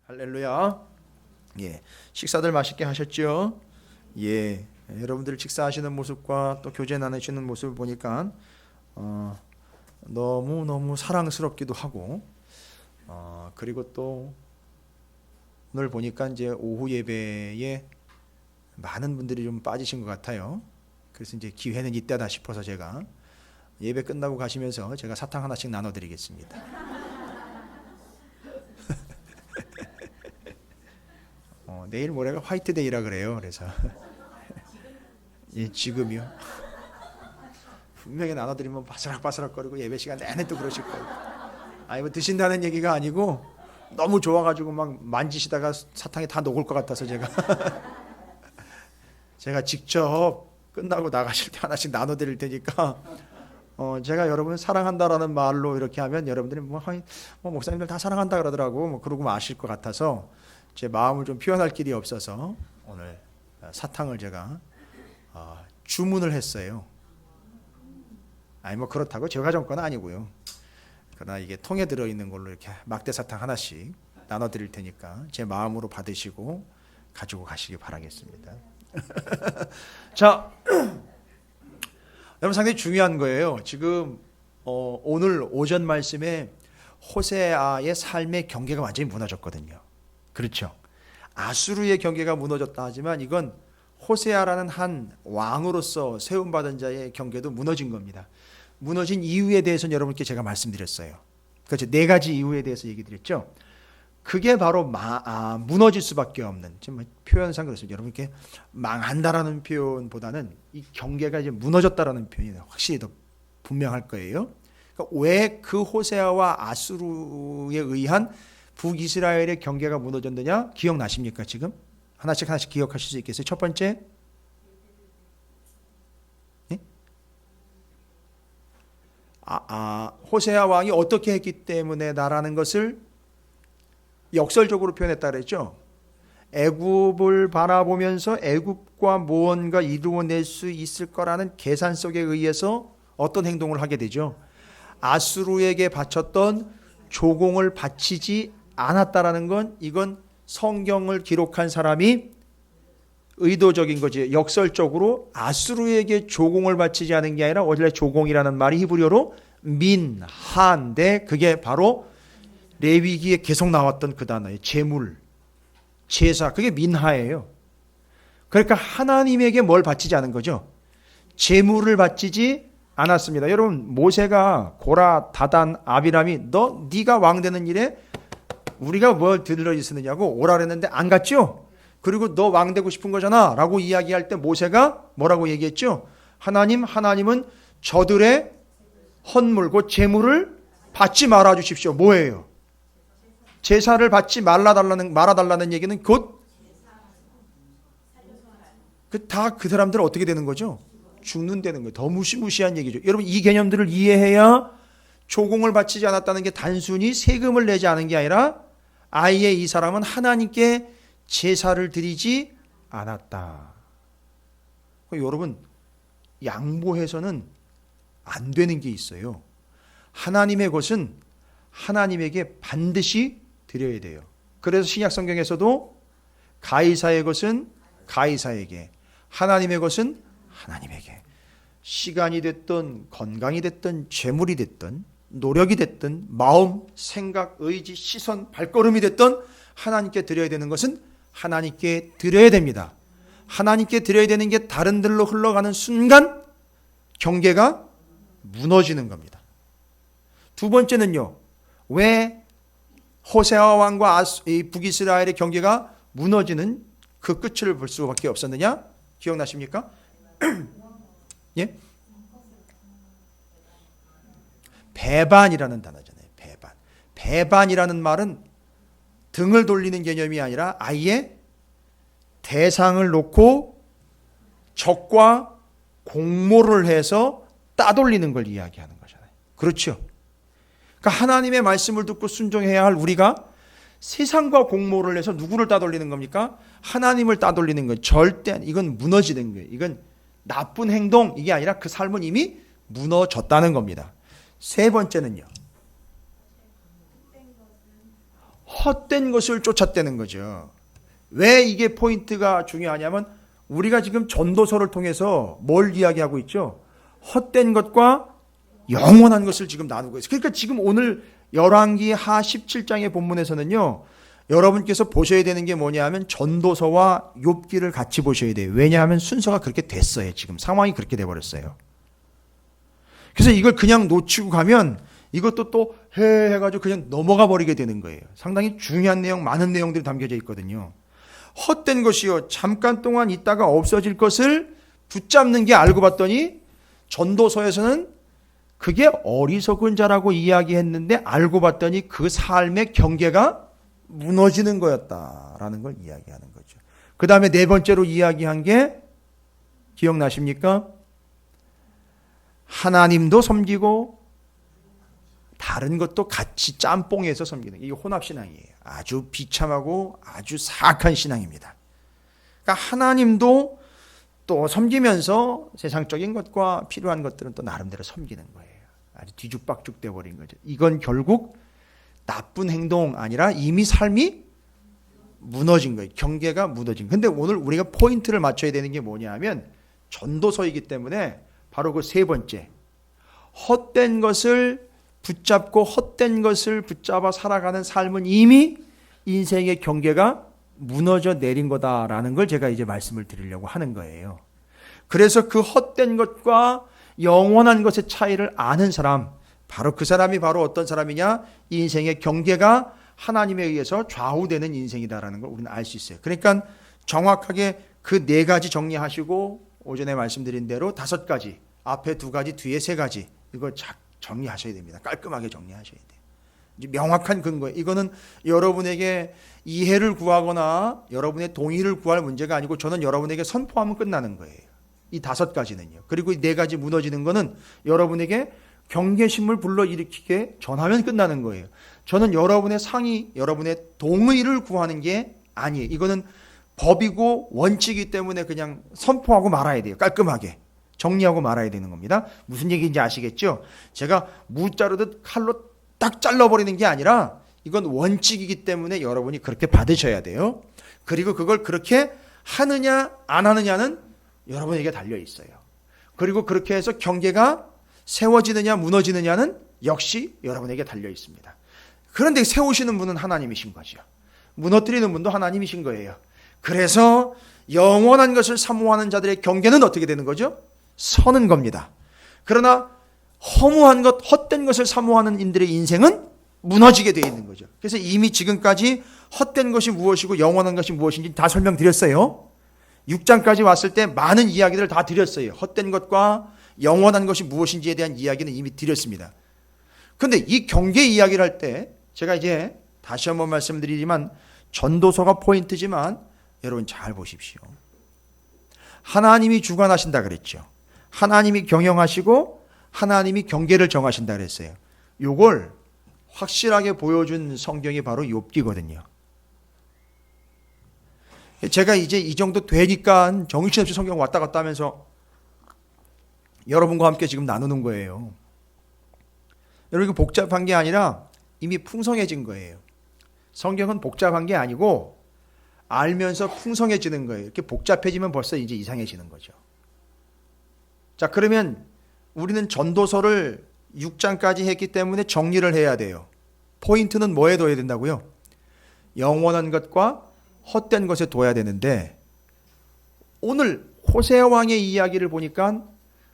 할렐루야. 예, 식사들 맛있게 하셨죠? 예, 여러분들 식사하시는 모습과 또 교제 나누시는 모습을 보니까 너무 사랑스럽기도 하고, 그리고 또 오늘 보니까 이제 오후 예배에 많은 분들이 좀 빠지신 것 같아요. 그래서 이제 기회는 이때다 싶어서 제가 예배 끝나고 가시면서 제가 사탕 하나씩 나눠드리겠습니다. 내일 모레가 화이트데이라 그래요. 그래서 예, 지금이요. 분명히 나눠드리면 바스락바스락거리고 예배 시간 내내 또 그러실 거예요. 아니 뭐 드신다는 얘기가 아니고 너무 좋아가지고 막 만지시다가 사탕이 다 녹을 것 같아서 제가 직접 끝나고 나가실 때 하나씩 나눠드릴 테니까 제가 여러분을 사랑한다라는 말로 이렇게 하면 여러분들이 뭐 목사님들 다 사랑한다 그러더라고 뭐 그러고 마실 것 같아서 제 마음을 좀 표현할 길이 없어서 오늘 사탕을 제가 주문을 했어요. 아니 뭐 그렇다고 제 가정 건 아니고요. 그러나 이게 통에 들어있는 걸로 이렇게 막대 사탕 하나씩 나눠드릴 테니까 제 마음으로 받으시고 가지고 가시기 바라겠습니다. 자, 여러분 상당히 중요한 거예요. 지금 오늘 오전 말씀에 호세아의 삶의 경계가 완전히 무너졌거든요. 그렇죠. 아수르의 경계가 무너졌다 하지만 이건 호세아라는 한 왕으로서 세움받은 자의 경계도 무너진 겁니다. 무너진 이유에 대해서는 여러분께 제가 말씀드렸어요. 그렇죠. 네 가지 이유에 대해서 얘기 드렸죠. 그게 바로 무너질 수밖에 없는, 지금 표현상 그렇습니다. 여러분께 망한다라는 표현보다는 이 경계가 이제 무너졌다라는 표현이 확실히 더 분명할 거예요. 그러니까 왜 그 호세아와 아수르에 의한 북이스라엘의 경계가 무너졌느냐? 기억나십니까? 지금 하나씩 기억하실 수 있겠어요? 첫 번째, 네? 호세아 왕이 어떻게 했기 때문에 나라는 것을 역설적으로 표현했다 그랬죠. 애굽을 바라보면서 애굽과 무언가 이루어낼 수 있을 거라는 계산 속에 의해서 어떤 행동을 하게 되죠. 아수르에게 바쳤던 조공을 바치지 않았다라는 건 이건 성경을 기록한 사람이 의도적인 거지. 역설적으로 아수르에게 조공을 바치지 않은 게 아니라 원래 조공이라는 말이 히브리어로 민한데 그게 바로 레위기에 계속 나왔던 그 단어예요. 제물, 제사, 그게 민하예요. 그러니까 하나님에게 뭘 바치지 않은 거죠. 제물을 바치지 않았습니다. 여러분 모세가 고라, 다단, 아비람이 네가 왕 되는 일에 우리가 뭘 들러 있었느냐고 오라 그랬는데 안 갔죠. 그리고 너 왕 되고 싶은 거잖아 라고 이야기할 때 모세가 뭐라고 얘기했죠. 하나님은 저들의 헌물고 제물을 받지 말아 주십시오. 뭐예요? 제사를 받지 말아달라는 얘기는 곧 그 사람들은 어떻게 되는 거죠? 죽는다는 거예요. 더 무시무시한 얘기죠. 여러분 이 개념들을 이해해야 조공을 바치지 않았다는 게 단순히 세금을 내지 않은 게 아니라 아예 이 사람은 하나님께 제사를 드리지 않았다. 여러분 양보해서는 안 되는 게 있어요. 하나님의 것은 하나님에게 반드시 드려야 돼요. 그래서 신약 성경에서도 가이사의 것은 가이사에게, 하나님의 것은 하나님에게. 시간이 됐든 건강이 됐든 재물이 됐든 노력이 됐든 마음, 생각, 의지, 시선, 발걸음이 됐든 하나님께 드려야 되는 것은 하나님께 드려야 됩니다. 하나님께 드려야 되는 게 다른 데로 흘러가는 순간 경계가 무너지는 겁니다. 두 번째는요. 왜 호세아 왕과 북이스라엘의 경계가 무너지는 그 끝을 볼 수밖에 없었느냐? 기억나십니까? 예? 배반이라는 단어잖아요. 배반이라는 말은 등을 돌리는 개념이 아니라 아예 대상을 놓고 적과 공모를 해서 따돌리는 걸 이야기하는 거잖아요. 그렇죠? 그러니까 하나님의 말씀을 듣고 순종해야 할 우리가 세상과 공모를 해서 누구를 따돌리는 겁니까? 하나님을 따돌리는 거예요. 절대 이건 무너지는 거예요. 이건 나쁜 행동 이게 아니라 그 삶은 이미 무너졌다는 겁니다. 세 번째는요. 헛된 것을 쫓았다는 거죠. 왜 이게 포인트가 중요하냐면 우리가 지금 전도서를 통해서 뭘 이야기하고 있죠? 헛된 것과 영원한 것을 지금 나누고 있어요. 그러니까 지금 오늘 열왕기 하 17장의 본문에서는요, 여러분께서 보셔야 되는 게 뭐냐면 전도서와 욥기를 같이 보셔야 돼요. 왜냐하면 순서가 그렇게 됐어요. 지금 상황이 그렇게 돼버렸어요. 그래서 이걸 그냥 놓치고 가면 이것도 또 해가지고 그냥 넘어가 버리게 되는 거예요. 상당히 중요한 내용, 많은 내용들이 담겨져 있거든요. 헛된 것이요, 잠깐 동안 있다가 없어질 것을 붙잡는 게 알고 봤더니 전도서에서는 그게 어리석은 자라고 이야기했는데 알고 봤더니 그 삶의 경계가 무너지는 거였다라는 걸 이야기하는 거죠. 그 다음에 네 번째로 이야기한 게 기억나십니까? 하나님도 섬기고 다른 것도 같이 짬뽕해서 섬기는, 이게 혼합신앙이에요. 아주 비참하고 아주 사악한 신앙입니다. 그러니까 하나님도 또 섬기면서 세상적인 것과 필요한 것들은 또 나름대로 섬기는 거예요. 아주 뒤죽박죽 되어버린 거죠. 이건 결국 나쁜 행동 아니라 이미 삶이 무너진 거예요. 경계가 무너진 거예요. 근데 오늘 우리가 포인트를 맞춰야 되는 게 뭐냐 하면 전도서이기 때문에 바로 그 세 번째, 헛된 것을 붙잡고 헛된 것을 붙잡아 살아가는 삶은 이미 인생의 경계가 무너져 내린 거다라는 걸 제가 이제 말씀을 드리려고 하는 거예요. 그래서 그 헛된 것과 영원한 것의 차이를 아는 사람, 바로 그 사람이 바로 어떤 사람이냐? 인생의 경계가 하나님에 의해서 좌우되는 인생이다라는 걸 우리는 알 수 있어요. 그러니까 정확하게 그 네 가지 정리하시고 오전에 말씀드린 대로 5가지, 앞에 2가지, 뒤에 3가지, 이거 정리하셔야 됩니다. 깔끔하게 정리하셔야 돼요. 이제 명확한 근거예요. 이거는 여러분에게 이해를 구하거나 여러분의 동의를 구할 문제가 아니고 저는 여러분에게 선포하면 끝나는 거예요. 이 5가지는요. 그리고 이 4가지 무너지는 거는 여러분에게 경계심을 불러일으키게 전하면 끝나는 거예요. 저는 여러분의 상의, 여러분의 동의를 구하는 게 아니에요. 이거는 법이고 원칙이기 때문에 그냥 선포하고 말아야 돼요. 깔끔하게. 정리하고 말아야 되는 겁니다. 무슨 얘기인지 아시겠죠? 제가 무 자르듯 칼로 딱 잘라버리는 게 아니라 이건 원칙이기 때문에 여러분이 그렇게 받으셔야 돼요. 그리고 그걸 그렇게 하느냐 안 하느냐는 여러분에게 달려 있어요. 그리고 그렇게 해서 경계가 세워지느냐 무너지느냐는 역시 여러분에게 달려 있습니다. 그런데 세우시는 분은 하나님이신 거죠. 무너뜨리는 분도 하나님이신 거예요. 그래서 영원한 것을 사모하는 자들의 경계는 어떻게 되는 거죠? 서는 겁니다. 그러나 허무한 것, 헛된 것을 사모하는 인들의 인생은 무너지게 되어 있는 거죠. 그래서 이미 지금까지 헛된 것이 무엇이고 영원한 것이 무엇인지 다 설명드렸어요. 6장까지 왔을 때 많은 이야기들을 다 드렸어요. 헛된 것과 영원한 것이 무엇인지에 대한 이야기는 이미 드렸습니다. 그런데 이 경계 이야기를 할 때 제가 이제 다시 한번 말씀드리지만 전도서가 포인트지만 여러분 잘 보십시오. 하나님이 주관하신다 그랬죠. 하나님이 경영하시고 하나님이 경계를 정하신다 그랬어요. 이걸 확실하게 보여준 성경이 바로 욥기거든요. 제가 이제 이 정도 되니까 정신없이 성경 왔다 갔다 하면서 여러분과 함께 지금 나누는 거예요. 여러분 이거 복잡한 게 아니라 이미 풍성해진 거예요. 성경은 복잡한 게 아니고 알면서 풍성해지는 거예요. 이렇게 복잡해지면 벌써 이제 이상해지는 거죠. 자, 그러면 우리는 전도서를 6장까지 했기 때문에 정리를 해야 돼요. 포인트는 뭐에 둬야 된다고요? 영원한 것과 헛된 것에 둬야 되는데 오늘 호세 왕의 이야기를 보니까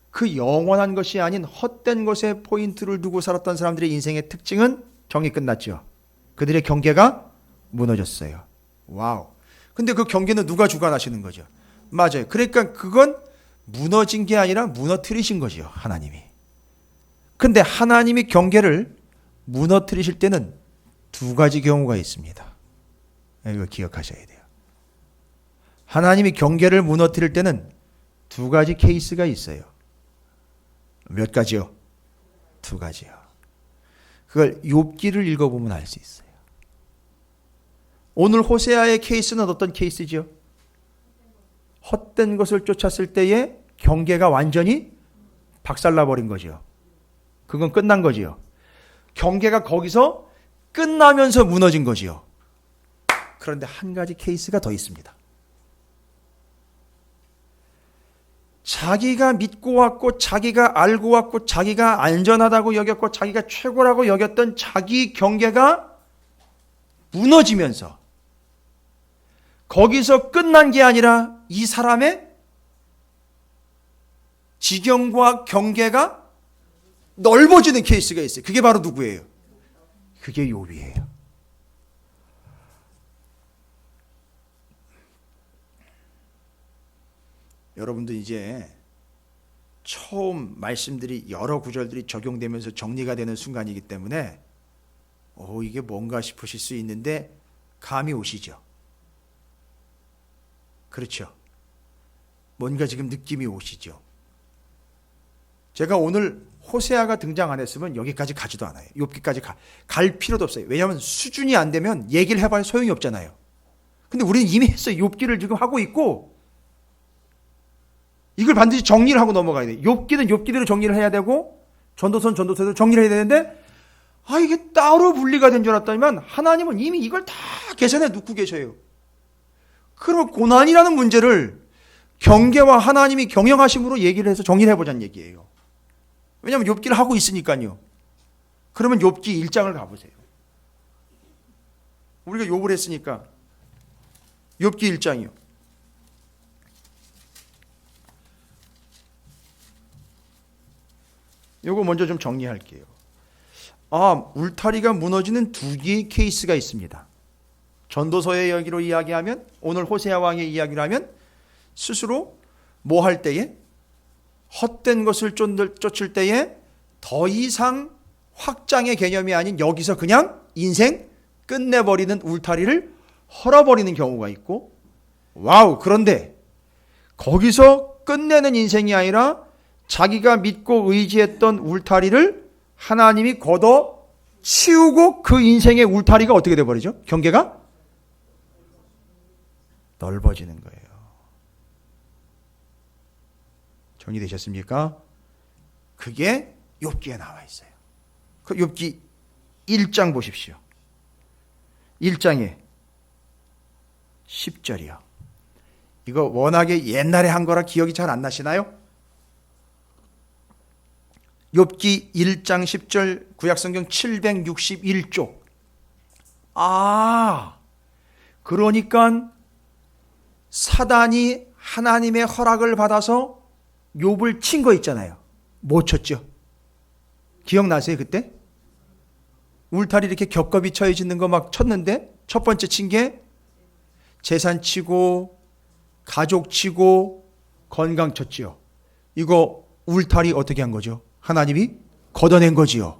그 영원한 것이 아닌 헛된 것에 포인트를 두고 살았던 사람들의 인생의 특징은 정이 끝났죠. 그들의 경계가 무너졌어요. 와우. 근데 그 경계는 누가 주관하시는 거죠? 맞아요. 그러니까 그건 무너진 게 아니라 무너뜨리신 거죠. 하나님이. 근데 하나님이 경계를 무너뜨리실 때는 2가지 경우가 있습니다. 이거 기억하셔야 돼요. 하나님이 경계를 무너뜨릴 때는 2가지 케이스가 있어요. 몇 가지요? 2가지요. 그걸 욥기를 읽어보면 알 수 있어요. 오늘 호세아의 케이스는 어떤 케이스죠? 헛된 것을 쫓았을 때의 경계가 완전히 박살나버린 거죠. 그건 끝난 거지요. 경계가 거기서 끝나면서 무너진 거지요. 그런데 한 가지 케이스가 더 있습니다. 자기가 믿고 왔고 자기가 알고 왔고 자기가 안전하다고 여겼고 자기가 최고라고 여겼던 자기 경계가 무너지면서 거기서 끝난 게 아니라 이 사람의 지경과 경계가 넓어지는 케이스가 있어요. 그게 바로 누구예요? 그게 욥이에요. 여러분도 이제 처음 말씀들이 여러 구절들이 적용되면서 정리가 되는 순간이기 때문에 이게 뭔가 싶으실 수 있는데 감이 오시죠? 그렇죠? 뭔가 지금 느낌이 오시죠? 제가 오늘 호세아가 등장 안 했으면 여기까지 가지도 않아요. 욥기까지 갈 필요도 없어요. 왜냐하면 수준이 안 되면 얘기를 해봐야 소용이 없잖아요. 근데 우리는 이미 했어요. 욥기를 지금 하고 있고 이걸 반드시 정리를 하고 넘어가야 돼요. 욥기는 욥기대로 정리를 해야 되고 전도서대로 정리를 해야 되는데 이게 따로 분리가 된 줄 알았더니만 하나님은 이미 이걸 다 계산해 놓고 계셔요. 그럼 고난이라는 문제를 경계와 하나님이 경영하심으로 얘기를 해서 정리를 해보자는 얘기예요. 왜냐하면 욥기를 하고 있으니까요. 그러면 욥기 1장을 가보세요. 우리가 욥을 했으니까 욥기 1장이요. 요거 먼저 좀 정리할게요. 울타리가 무너지는 두 개의 케이스가 있습니다. 전도서의 이야기로 이야기하면 오늘 호세아 왕의 이야기를 하면 스스로 뭐 할 때에 헛된 것을 쫓을 때에 더 이상 확장의 개념이 아닌 여기서 그냥 인생 끝내버리는 울타리를 헐어버리는 경우가 있고 그런데 거기서 끝내는 인생이 아니라 자기가 믿고 의지했던 울타리를 하나님이 걷어 치우고 그 인생의 울타리가 어떻게 돼버리죠? 경계가 넓어지는 거예요. 정리되셨습니까? 그게 욥기에 나와 있어요. 그 욥기 1장 보십시오. 1장에 10절이요. 이거 워낙에 옛날에 한 거라 기억이 잘 안 나시나요? 욥기 1장 10절 구약성경 761쪽. 그러니까 사단이 하나님의 허락을 받아서 욥을 친 거 있잖아요. 못 쳤죠? 기억나세요 그때? 울타리 이렇게 겹겹이 쳐있는 거 막 쳤는데 첫 번째 친 게 재산 치고 가족 치고 건강 쳤지요. 이거 울타리 어떻게 한 거죠? 하나님이 걷어낸 거지요.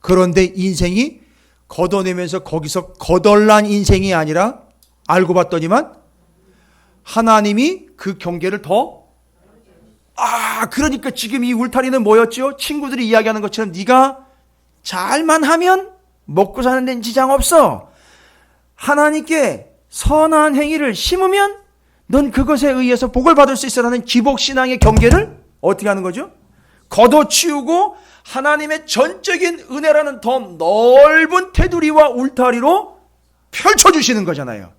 그런데 인생이 걷어내면서 거기서 거덜난 인생이 아니라 알고 봤더니만 하나님이 그 경계를 더 그러니까 지금 이 울타리는 뭐였죠? 친구들이 이야기하는 것처럼 네가 잘만 하면 먹고 사는 데는 지장 없어. 하나님께 선한 행위를 심으면 넌 그것에 의해서 복을 받을 수 있어라는 기복신앙의 경계를 어떻게 하는 거죠? 걷어치우고 하나님의 전적인 은혜라는 더 넓은 테두리와 울타리로 펼쳐주시는 거잖아요.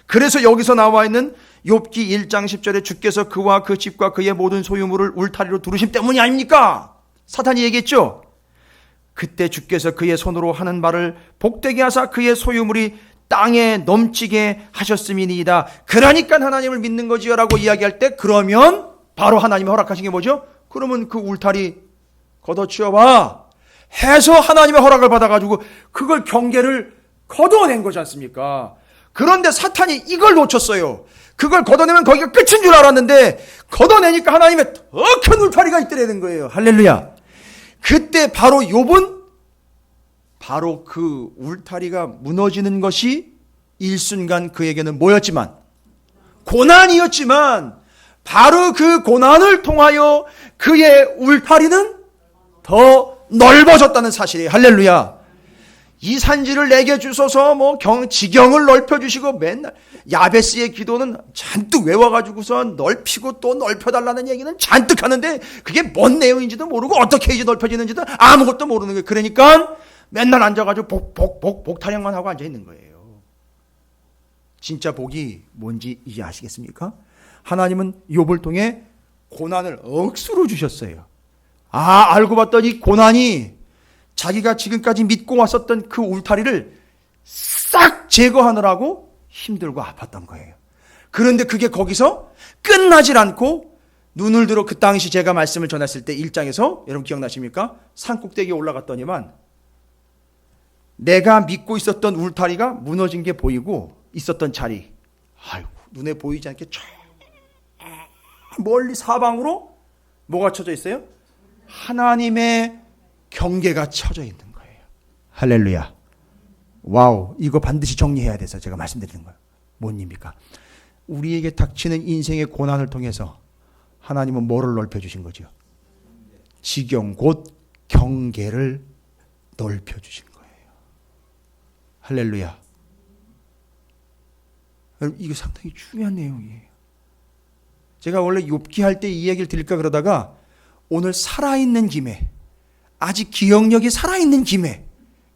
그래서 여기서 나와 있는 욥기 1장 10절에 주께서 그와 그 집과 그의 모든 소유물을 울타리로 두르심 때문이 아닙니까? 사탄이 얘기했죠. 그때 주께서 그의 손으로 하는 말을 복되게 하사 그의 소유물이 땅에 넘치게 하셨음이니이다. 그러니까 하나님을 믿는 거지요 라고 이야기할 때 그러면 바로 하나님이 허락하신 게 뭐죠? 그러면 그 울타리 걷어치워봐 해서 하나님의 허락을 받아가지고 그걸 경계를 걷어낸 거지 않습니까? 그런데 사탄이 이걸 놓쳤어요. 그걸 걷어내면 거기가 끝인 줄 알았는데 걷어내니까 하나님의 더 큰 울타리가 있더라는 거예요. 할렐루야. 그때 바로 욥은 바로 그 울타리가 무너지는 것이 일순간 그에게는 뭐였지만 고난이었지만 바로 그 고난을 통하여 그의 울타리는 더 넓어졌다는 사실이에요. 할렐루야. 이 산지를 내게 주소서 지경을 넓혀주시고 맨날 야베스의 기도는 잔뜩 외워가지고서 넓히고 또 넓혀달라는 얘기는 잔뜩 하는데 그게 뭔 내용인지도 모르고 어떻게 이제 넓혀지는지도 아무것도 모르는 거예요. 그러니까 맨날 앉아가지고 복 타령만 하고 앉아있는 거예요. 진짜 복이 뭔지 이제 아시겠습니까? 하나님은 욥을 통해 고난을 억수로 주셨어요. 알고 봤더니 고난이 자기가 지금까지 믿고 왔었던 그 울타리를 싹 제거하느라고 힘들고 아팠던 거예요. 그런데 그게 거기서 끝나질 않고 눈을 들어 그 당시 제가 말씀을 전했을 때 1장에서 여러분 기억나십니까? 산꼭대기에 올라갔더니만 내가 믿고 있었던 울타리가 무너진 게 보이고 있었던 자리, 아이고 눈에 보이지 않게 저 멀리 사방으로 뭐가 쳐져 있어요? 하나님의 경계가 쳐져 있는 거예요. 할렐루야. 와우, 이거 반드시 정리해야 돼서 제가 말씀드리는 거예요. 뭔 입니까? 우리에게 닥치는 인생의 고난을 통해서 하나님은 뭐를 넓혀주신 거죠? 지경 곧 경계를 넓혀주신 거예요. 할렐루야. 여러분, 이거 상당히 중요한 내용이에요. 제가 원래 욥기 할 때 이 얘기를 드릴까 그러다가 오늘 살아있는 김에, 아직 기억력이 살아있는 김에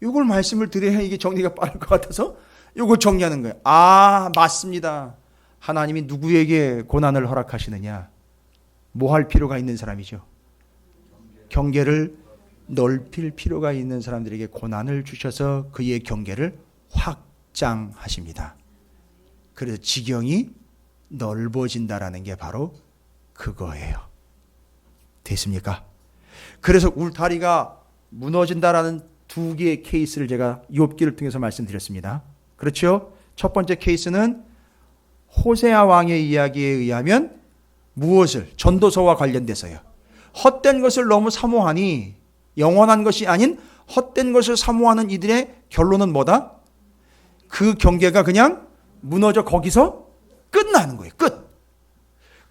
이걸 말씀을 드려야 이게 정리가 빠를 것 같아서 이걸 정리하는 거예요. 맞습니다. 하나님이 누구에게 고난을 허락하시느냐? 뭐 할 필요가 있는 사람이죠? 경계를 넓힐 필요가 있는 사람들에게 고난을 주셔서 그의 경계를 확장하십니다. 그래서 지경이 넓어진다라는 게 바로 그거예요. 됐습니까? 그래서 울타리가 무너진다라는 두 개의 케이스를 제가 욥기를 통해서 말씀드렸습니다. 그렇죠? 첫 번째 케이스는 호세아 왕의 이야기에 의하면 무엇을? 전도서와 관련돼서요. 헛된 것을 너무 사모하니 영원한 것이 아닌 헛된 것을 사모하는 이들의 결론은 뭐다? 그 경계가 그냥 무너져 거기서 끝나는 거예요. 끝.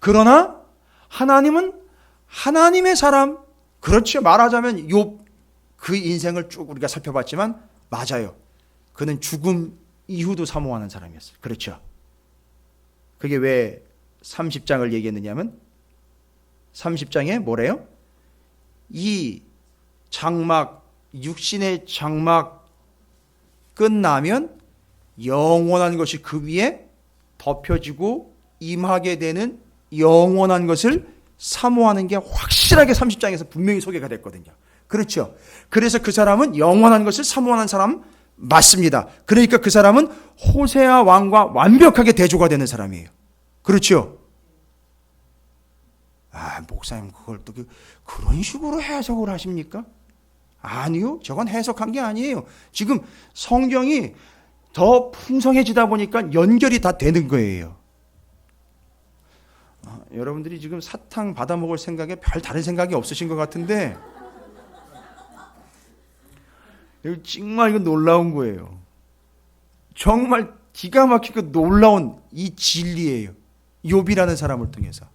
그러나 하나님은 하나님의 사람, 그렇죠. 말하자면 욥 그 인생을 쭉 우리가 살펴봤지만 맞아요. 그는 죽음 이후도 사모하는 사람이었어요. 그렇죠. 그게 왜 30장을 얘기했느냐면 30장에 뭐래요? 이 장막, 육신의 장막 끝나면 영원한 것이 그 위에 덮여지고 임하게 되는 영원한 것을 사모하는 게 확실하게 30장에서 분명히 소개가 됐거든요. 그렇죠. 그래서 그 사람은 영원한 것을 사모하는 사람 맞습니다. 그러니까 그 사람은 호세아 왕과 완벽하게 대조가 되는 사람이에요. 그렇죠. 목사님 그걸 또 그런 식으로 해석을 하십니까? 아니요. 저건 해석한 게 아니에요. 지금 성경이 더 풍성해지다 보니까 연결이 다 되는 거예요. 여러분들이 지금 사탕 받아 먹을 생각에 별 다른 생각이 없으신 것 같은데 정말 이거 놀라운 거예요. 정말 기가 막히고 놀라운 이 진리예요. 욥이라는 사람을 통해서.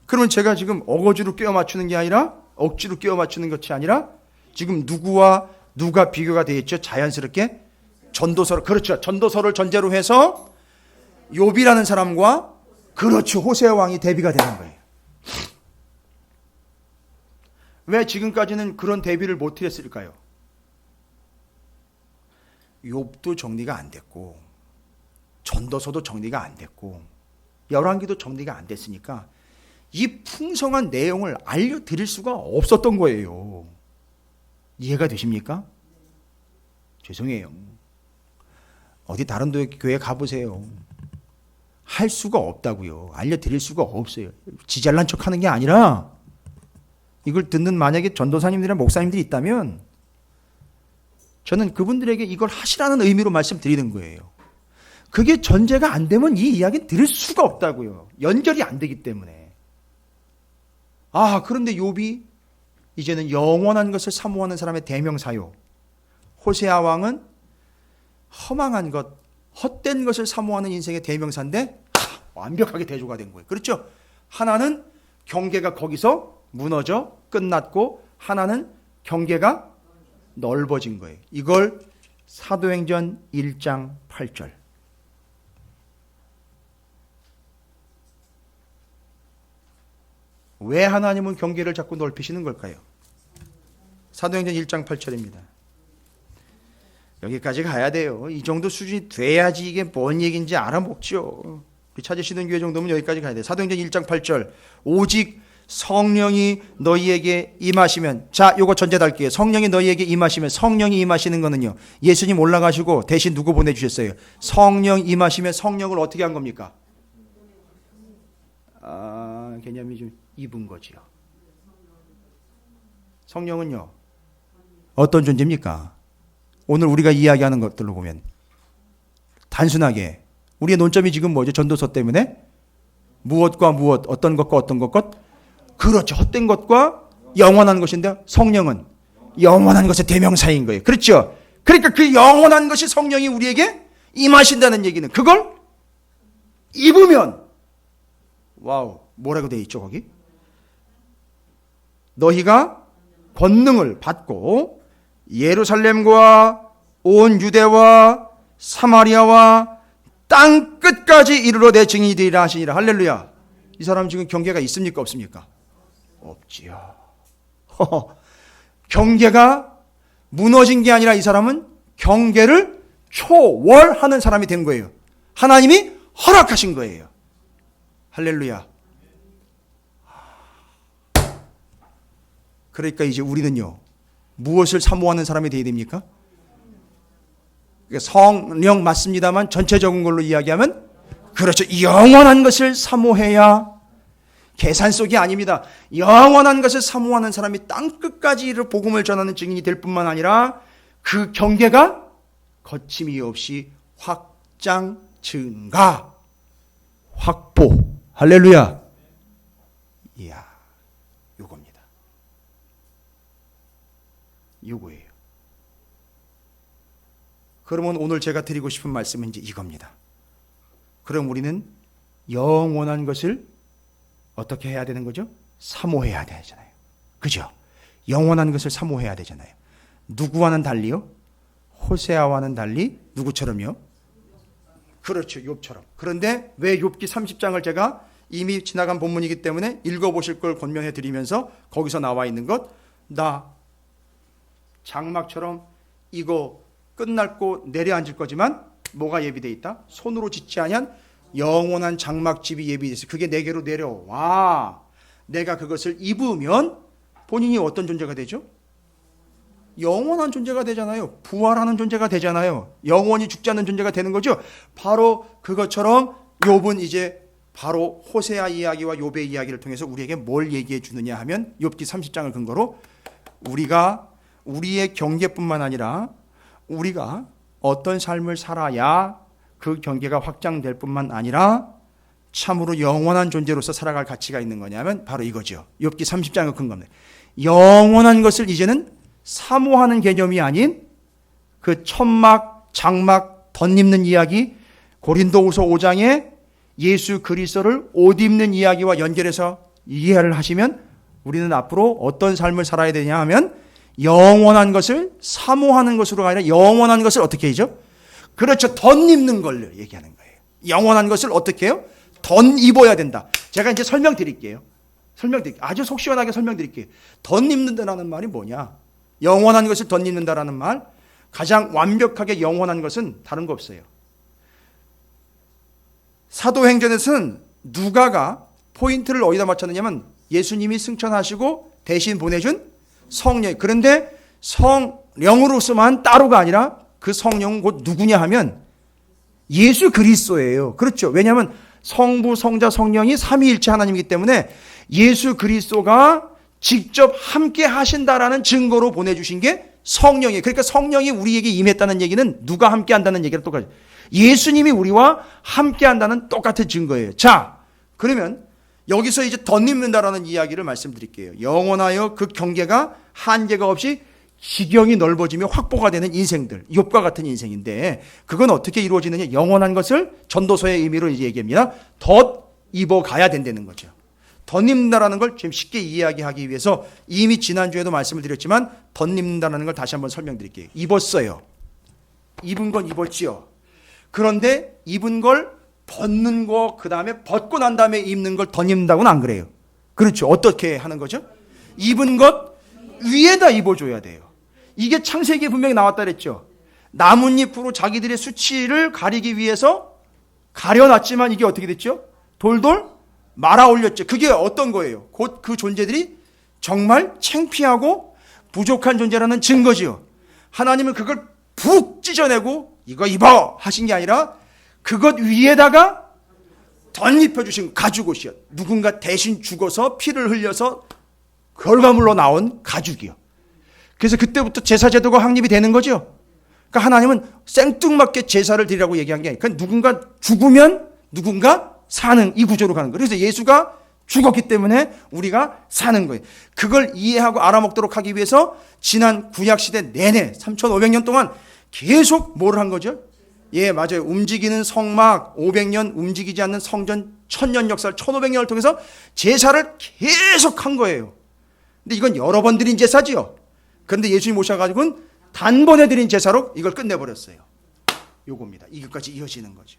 그러면 제가 지금 어거지로 끼워 맞추는 게 아니라 억지로 끼워 맞추는 것이 아니라 지금 누구와 누가 비교가 되겠죠? 자연스럽게 전도서를, 그렇죠. 전도서를 전제로 해서 욥이라는 사람과 그렇죠. 호세아 왕이 대비가 되는 거예요. 왜 지금까지는 그런 대비를 못 했을까요? 욥도 정리가 안 됐고 전도서도 정리가 안 됐고 열왕기도 정리가 안 됐으니까 이 풍성한 내용을 알려드릴 수가 없었던 거예요. 이해가 되십니까? 죄송해요. 어디 다른 교회 가보세요. 할 수가 없다고요. 알려드릴 수가 없어요. 지잘난 척하는 게 아니라 이걸 듣는 만약에 전도사님들이나 목사님들이 있다면 저는 그분들에게 이걸 하시라는 의미로 말씀드리는 거예요. 그게 전제가 안 되면 이 이야기는 들을 수가 없다고요. 연결이 안 되기 때문에. 그런데 욥이 이제는 영원한 것을 사모하는 사람의 대명사요. 호세아 왕은 허망한 것, 헛된 것을 사모하는 인생의 대명사인데 완벽하게 대조가 된 거예요. 그렇죠? 하나는 경계가 거기서 무너져 끝났고 하나는 경계가 넓어진 거예요. 이걸 사도행전 1장 8절. 왜 하나님은 경계를 자꾸 넓히시는 걸까요? 사도행전 1장 8절입니다. 여기까지 가야 돼요. 이 정도 수준이 돼야지 이게 뭔 얘기인지 알아먹죠. 우리 찾으시는 교회 정도면 여기까지 가야 돼요. 사도행전 1장 8절 오직 성령이 너희에게 임하시면, 자, 요거 전제 달게요. 성령이 너희에게 임하시면, 성령이 임하시는 거는요, 예수님 올라가시고 대신 누구 보내주셨어요? 성령 임하시면 성령을 어떻게 한 겁니까? 개념이 좀 입은 거지요. 성령은요 어떤 존재입니까? 오늘 우리가 이야기하는 것들로 보면 단순하게 우리의 논점이 지금 뭐죠? 전도서 때문에 무엇과 무엇, 어떤 것과 어떤 것, 그렇죠. 헛된 것과 영원한 것인데 성령은 영원한 것의 대명사인 거예요. 그렇죠. 그러니까 그 영원한 것이 성령이 우리에게 임하신다는 얘기는 그걸 입으면, 와우, 뭐라고 되어 있죠 거기? 너희가 권능을 받고 예루살렘과 온 유대와 사마리아와 땅 끝까지 이르러 내 증인이 되리라 하시니라. 할렐루야. 이 사람 지금 경계가 있습니까 없습니까? 없지요. 경계가 무너진 게 아니라 이 사람은 경계를 초월하는 사람이 된 거예요. 하나님이 허락하신 거예요. 할렐루야. 그러니까 이제 우리는요 무엇을 사모하는 사람이 되어야 됩니까? 성령 맞습니다만 전체적인 걸로 이야기하면 그렇죠. 영원한 것을 사모해야, 계산속이 아닙니다. 영원한 것을 사모하는 사람이 땅끝까지 이르러 복음을 전하는 증인이 될 뿐만 아니라 그 경계가 거침이 없이 확장, 증가, 확보. 할렐루야. 이야, 요겁니다. 요거예요. 그러면 오늘 제가 드리고 싶은 말씀은 이제 이겁니다. 그럼 우리는 영원한 것을 어떻게 해야 되는 거죠? 사모해야 되잖아요. 그죠? 영원한 것을 사모해야 되잖아요. 누구와는 달리요? 호세아와는 달리 누구처럼요? 그렇죠. 욥처럼. 그런데 왜 욥기 30장을 제가 이미 지나간 본문이기 때문에 읽어보실 걸 권면해 드리면서 거기서 나와 있는 것, 나 장막처럼 이거 끝날고 내려앉을 거지만 뭐가 예비되어 있다? 손으로 짓지 아니한 영원한 장막집이 예비되어 있어. 그게 내게로 내려와. 내가 그것을 입으면 본인이 어떤 존재가 되죠? 영원한 존재가 되잖아요. 부활하는 존재가 되잖아요. 영원히 죽지 않는 존재가 되는 거죠. 바로 그것처럼 욥은 이제 바로 호세아 이야기와 욥의 이야기를 통해서 우리에게 뭘 얘기해 주느냐 하면 욥기 30장을 근거로 우리가 우리의 경계뿐만 아니라 우리가 어떤 삶을 살아야 그 경계가 확장될 뿐만 아니라 참으로 영원한 존재로서 살아갈 가치가 있는 거냐면 바로 이거죠. 욥기 30장의 근거입니다. 영원한 것을 이제는 사모하는 개념이 아닌 그 천막, 장막, 덧입는 이야기, 고린도후서 5장에 예수 그리스도를 옷 입는 이야기와 연결해서 이해를 하시면 우리는 앞으로 어떤 삶을 살아야 되냐 하면 영원한 것을 사모하는 것으로 아니라 영원한 것을 어떻게 하죠? 그렇죠. 덧입는 걸 얘기하는 거예요. 영원한 것을 어떻게 해요? 덧입어야 된다. 제가 이제 설명드릴게요. 아주 속 시원하게 설명드릴게요. 덧입는다라는 말이 뭐냐? 영원한 것을 덧입는다라는 말, 가장 완벽하게 영원한 것은 다른 거 없어요. 사도행전에서는 누가가 포인트를 어디다 맞췄느냐면 예수님이 승천하시고 대신 보내준 성령. 그런데 성령으로서만 따로가 아니라 그 성령은 곧 누구냐 하면 예수 그리스도예요. 그렇죠. 왜냐하면 성부, 성자, 성령이 삼위일체 하나님이기 때문에 예수 그리스도가 직접 함께 하신다라는 증거로 보내주신 게 성령이에요. 그러니까 성령이 우리에게 임했다는 얘기는 누가 함께 한다는 얘기랑 똑같아요. 예수님이 우리와 함께 한다는 똑같은 증거예요. 자, 그러면 여기서 이제 덧입는다라는 이야기를 말씀드릴게요. 영원하여 그 경계가 한계가 없이 지경이 넓어지며 확보가 되는 인생들, 욥과 같은 인생인데 그건 어떻게 이루어지느냐? 영원한 것을 전도서의 의미로 이제 얘기합니다. 덧입어 가야 된다는 거죠. 덧입는다라는 걸 지금 쉽게 이야기하기 위해서 이미 지난주에도 말씀을 드렸지만 덧입는다라는 걸 다시 한번 설명드릴게요. 입었어요. 입은 건 입었지요. 그런데 입은 걸 벗는 거, 그 다음에 벗고 난 다음에 입는 걸 덧입는다고는 안 그래요. 그렇죠. 어떻게 하는 거죠? 입은 것 위에다 입어줘야 돼요. 이게 창세기에 분명히 나왔다 그랬죠. 나뭇잎으로 자기들의 수치를 가리기 위해서 가려놨지만 이게 어떻게 됐죠? 돌돌 말아 올렸죠. 그게 어떤 거예요? 곧 그 존재들이 정말 창피하고 부족한 존재라는 증거지요. 하나님은 그걸 푹 찢어내고 이거 입어 하신 게 아니라 그것 위에다가 덧입혀 주신 가죽옷이요. 누군가 대신 죽어서 피를 흘려서 결과물로 나온 가죽이요. 그래서 그때부터 제사제도가 확립이 되는 거죠. 그러니까 하나님은 생뚱맞게 제사를 드리라고 얘기한 게 아니라 그러니까 누군가 죽으면 누군가 사는 이 구조로 가는 거예요. 그래서 예수가 죽었기 때문에 우리가 사는 거예요. 그걸 이해하고 알아먹도록 하기 위해서 지난 구약시대 내내 3,500년 동안 계속 뭘 한 거죠? 예, 맞아요. 움직이는 성막 500년, 움직이지 않는 성전 1000년 역사를 1500년을 통해서 제사를 계속 한 거예요. 근데 이건 여러 번 드린 제사지요. 그런데 예수님 오셔가지고는 단번에 드린 제사로 이걸 끝내버렸어요. 요겁니다. 이것까지 이어지는 거죠.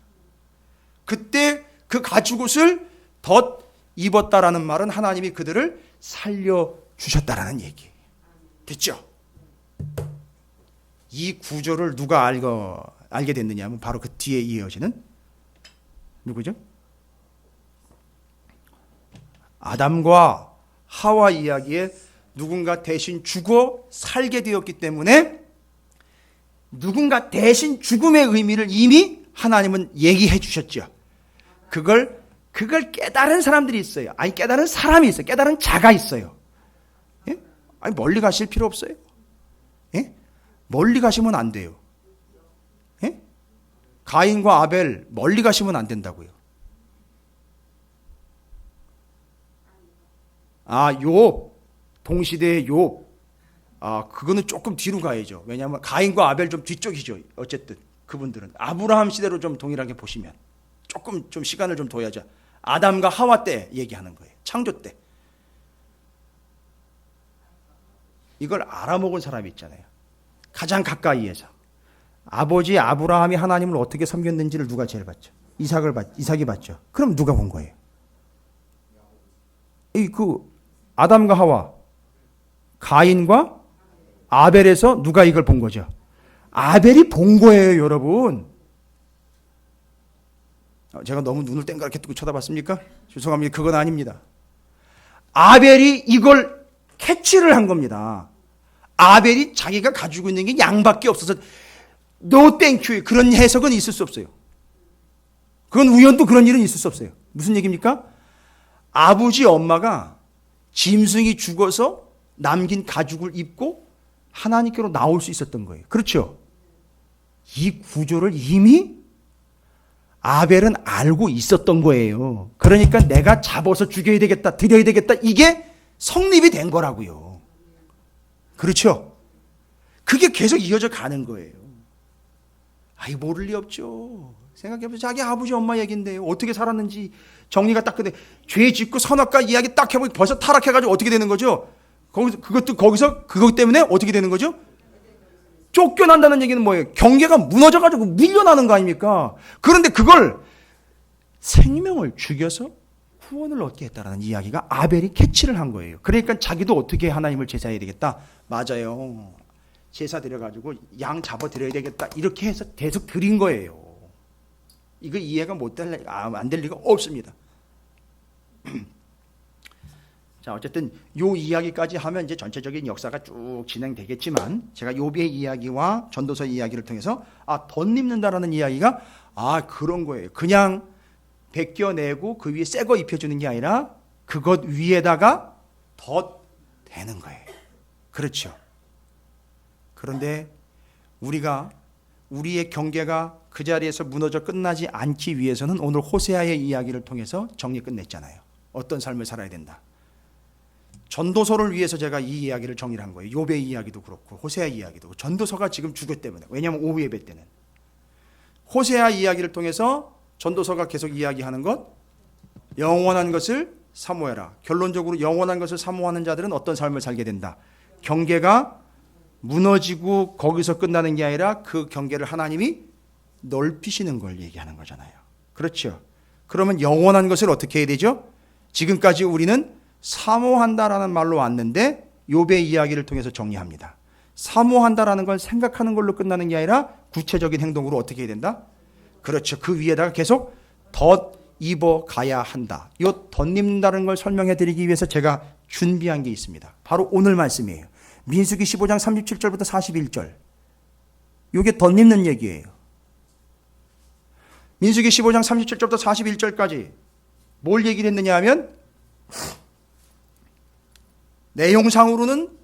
그때 그 가죽옷을 덧 입었다라는 말은 하나님이 그들을 살려주셨다라는 얘기예요. 됐죠? 이 구조를 누가 알게 됐느냐 하면 바로 그 뒤에 이어지는 누구죠? 아담과 하와 이야기에 누군가 대신 죽어 살게 되었기 때문에 누군가 대신 죽음의 의미를 이미 하나님은 얘기해 주셨죠. 그걸 깨달은 사람들이 있어요. 아니, 깨달은 사람이 있어요. 깨달은 자가 있어요. 예? 아니, 멀리 가실 필요 없어요. 예? 멀리 가시면 안 돼요. 예? 가인과 아벨 멀리 가시면 안 된다고요. 욥, 동시대의 욥. 그거는 조금 뒤로 가야죠. 왜냐하면 가인과 아벨 좀 뒤쪽이죠. 어쨌든 그분들은 아브라함 시대로 좀 동일하게 보시면 조금 좀 시간을 좀 둬야죠. 아담과 하와 때 얘기하는 거예요. 창조 때. 이걸 알아먹은 사람이 있잖아요. 가장 가까이에서. 아버지 아브라함이 하나님을 어떻게 섬겼는지를 누가 제일 봤죠? 이삭이 봤죠. 그럼 누가 본 거예요? 아담과 하와, 가인과 아벨에서 누가 이걸 본 거죠? 아벨이 본 거예요, 여러분. 제가 너무 눈을 땡그랗게 뜨고 쳐다봤습니까? 죄송합니다. 그건 아닙니다. 아벨이 이걸 캐치를 한 겁니다. 아벨이 자기가 가지고 있는 게 양밖에 없어서 no thank you 그런 해석은 있을 수 없어요. 그건 우연도 그런 일은 있을 수 없어요. 무슨 얘기입니까? 아버지 엄마가 짐승이 죽어서 남긴 가죽을 입고 하나님께로 나올 수 있었던 거예요. 그렇죠? 이 구조를 이미 아벨은 알고 있었던 거예요. 그러니까 내가 잡아서 죽여야 되겠다, 드려야 되겠다, 이게 성립이 된 거라고요. 그렇죠? 그게 계속 이어져 가는 거예요. 모를 리 없죠. 생각해보세요. 자기 아버지 엄마 얘기인데요. 어떻게 살았는지 정리가 딱 근데 죄 짓고 선악과 이야기 딱 해보니 벌써 타락해가지고 어떻게 되는 거죠? 거기서 그것 때문에 어떻게 되는 거죠? 쫓겨난다는 얘기는 뭐예요? 경계가 무너져가지고 밀려나는 거 아닙니까? 그런데 그걸 생명을 죽여서 구원을 얻게 했다라는 이야기가 아벨이 캐치를 한 거예요. 그러니까 자기도 어떻게 하나님을 제사해야 되겠다. 맞아요. 제사 드려가지고 양 잡아 드려야 되겠다. 이렇게 해서 계속 드린 거예요. 이거 이해가 안 될 리가 없습니다. 자, 어쨌든 요 이야기까지 하면 이제 전체적인 역사가 쭉 진행되겠지만 제가 욥의 이야기와 전도서 이야기를 통해서 덧입는다라는 이야기가 그런 거예요. 그냥 벗겨내고 그 위에 새 거 입혀주는 게 아니라 그것 위에다가 덧대는 거예요. 그렇죠. 그런데 우리의 경계가 그 자리에서 무너져 끝나지 않기 위해서는 오늘 호세아의 이야기를 통해서 정리 끝냈잖아요. 어떤 삶을 살아야 된다. 전도서를 위해서 제가 이 이야기를 정리를 한 거예요. 욥의 이야기도 그렇고 호세아 이야기도 그렇고. 전도서가 지금 죽었기 때문에. 왜냐하면 오후 예배 때는. 호세아 이야기를 통해서 전도서가 계속 이야기하는 것, 영원한 것을 사모해라. 결론적으로 영원한 것을 사모하는 자들은 어떤 삶을 살게 된다. 경계가 무너지고 거기서 끝나는 게 아니라 그 경계를 하나님이 넓히시는 걸 얘기하는 거잖아요. 그렇죠. 그러면 영원한 것을 어떻게 해야 되죠? 지금까지 우리는 사모한다라는 말로 왔는데 욥의 이야기를 통해서 정리합니다. 사모한다라는 걸 생각하는 걸로 끝나는 게 아니라 구체적인 행동으로 어떻게 해야 된다? 그렇죠. 그 위에다가 계속 덧 입어 가야 한다. 이 덧입는다는 걸 설명해 드리기 위해서 제가 준비한 게 있습니다. 바로 오늘 말씀이에요. 민수기 15장 37절부터 41절. 이게 덧입는 얘기예요. 민수기 15장 37절부터 41절까지 뭘 얘기를 했느냐 하면 내용상으로는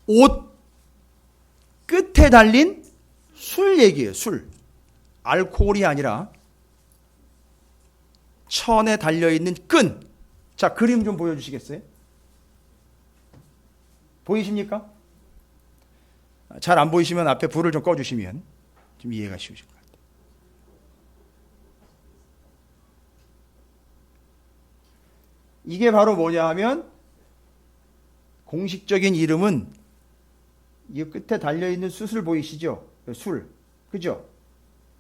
옷 끝에 달린 술 얘기예요. 술. 알코올이 아니라 천에 달려있는 끈. 자, 그림 좀 보여주시겠어요? 보이십니까? 잘 안 보이시면 앞에 불을 좀 꺼주시면 좀 이해가 쉬우실 것 같아요. 이게 바로 뭐냐 하면 공식적인 이름은 이 끝에 달려있는 숯을 보이시죠? 술. 그죠?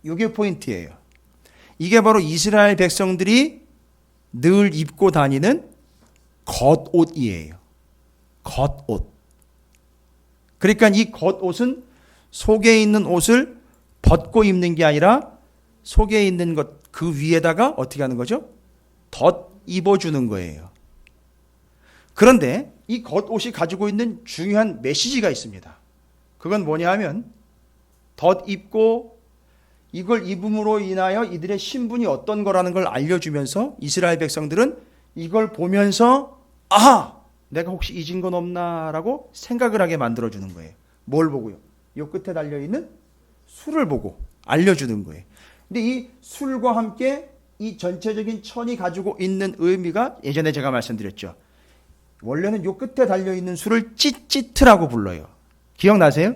이게 포인트예요. 이게 바로 이스라엘 백성들이 늘 입고 다니는 겉옷이에요. 겉옷. 그러니까 이 겉옷은 속에 있는 옷을 벗고 입는 게 아니라 속에 있는 것 그 위에다가 어떻게 하는 거죠? 덧 입어주는 거예요. 그런데 이 겉옷이 가지고 있는 중요한 메시지가 있습니다. 그건 뭐냐 하면 덧 입고 이걸 입음으로 인하여 이들의 신분이 어떤 거라는 걸 알려주면서 이스라엘 백성들은 이걸 보면서 아하! 내가 혹시 잊은 건 없나라고 생각을 하게 만들어주는 거예요. 뭘 보고요? 요 끝에 달려있는 술을 보고 알려주는 거예요. 근데 이 술과 함께 이 전체적인 천이 가지고 있는 의미가 예전에 제가 말씀드렸죠. 원래는 요 끝에 달려있는 술을 찌찌트라고 불러요. 기억나세요?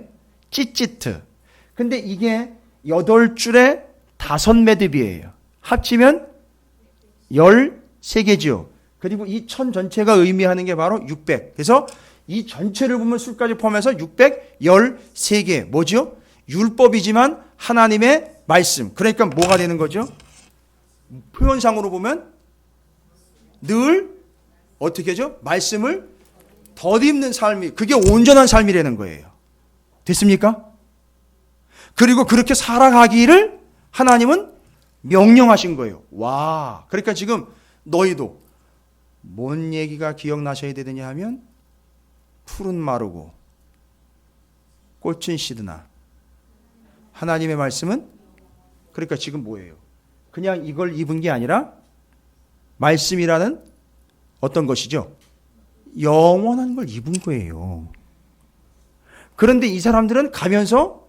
찌찌트. 근데 이게 8줄에 5매듭이에요. 합치면 13개죠. 그리고 이 천 전체가 의미하는 게 바로 600. 그래서 이 전체를 보면 술까지 포함해서 613개. 뭐죠? 율법이지만 하나님의 말씀. 그러니까 뭐가 되는 거죠? 표현상으로 보면 늘 어떻게 하죠? 말씀을 덧입는 삶이, 그게 온전한 삶이라는 거예요. 됐습니까? 그리고 그렇게 살아가기를 하나님은 명령하신 거예요. 와, 그러니까 지금 너희도 뭔 얘기가 기억나셔야 되느냐 하면 풀은 마르고 꽃은 시드나 하나님의 말씀은, 그러니까 지금 뭐예요? 그냥 이걸 입은 게 아니라 말씀이라는 어떤 것이죠? 영원한 걸 입은 거예요. 그런데 이 사람들은 가면서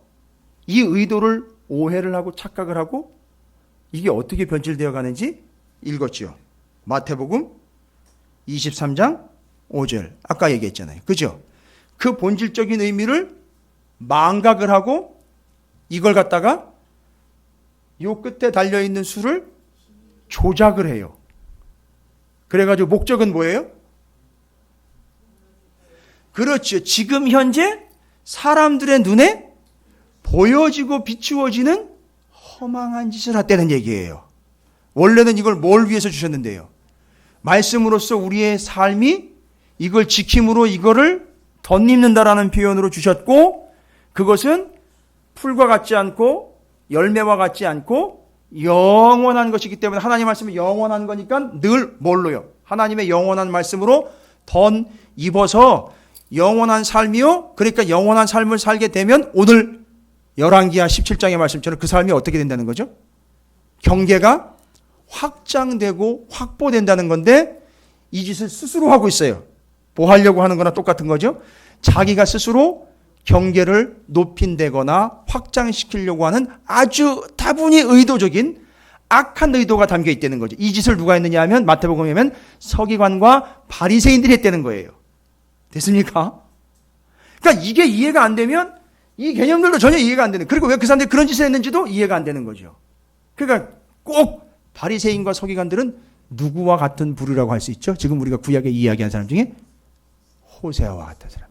이 의도를 오해를 하고 착각을 하고 이게 어떻게 변질되어 가는지 읽었죠. 마태복음 23장 5절. 아까 얘기했잖아요. 그죠? 그 본질적인 의미를 망각을 하고 이걸 갖다가 요 끝에 달려있는 수를 조작을 해요. 그래가지고 목적은 뭐예요? 그렇죠. 지금 현재 사람들의 눈에 보여지고 비추어지는 허망한 짓을 했다는 얘기예요. 원래는 이걸 뭘 위해서 주셨는데요? 말씀으로써 우리의 삶이 이걸 지킴으로 이거를 덧입는다라는 표현으로 주셨고, 그것은 풀과 같지 않고 열매와 같지 않고 영원한 것이기 때문에 하나님 말씀이 영원한 거니까 늘 뭘로요? 하나님의 영원한 말씀으로 덧입어서 영원한 삶이요. 그러니까 영원한 삶을 살게 되면 오늘 열왕기하 17장의 말씀처럼 그 삶이 어떻게 된다는 거죠? 경계가 확장되고 확보된다는 건데 이 짓을 스스로 하고 있어요. 뭐 하려고 하는 거나 똑같은 거죠. 자기가 스스로 경계를 높인다거나 확장시키려고 하는 아주 다분히 의도적인 악한 의도가 담겨 있다는 거죠. 이 짓을 누가 했느냐 하면 마태복음에 보면 서기관과 바리새인들이 했다는 거예요. 됐습니까? 그러니까 이게 이해가 안 되면 이 개념들도 전혀 이해가 안 되는, 그리고 왜 그 사람들이 그런 짓을 했는지도 이해가 안 되는 거죠. 그러니까 꼭 바리새인과 서기관들은 누구와 같은 부류라고 할 수 있죠? 지금 우리가 구약에 이야기한 사람 중에 호세아와 같은 사람.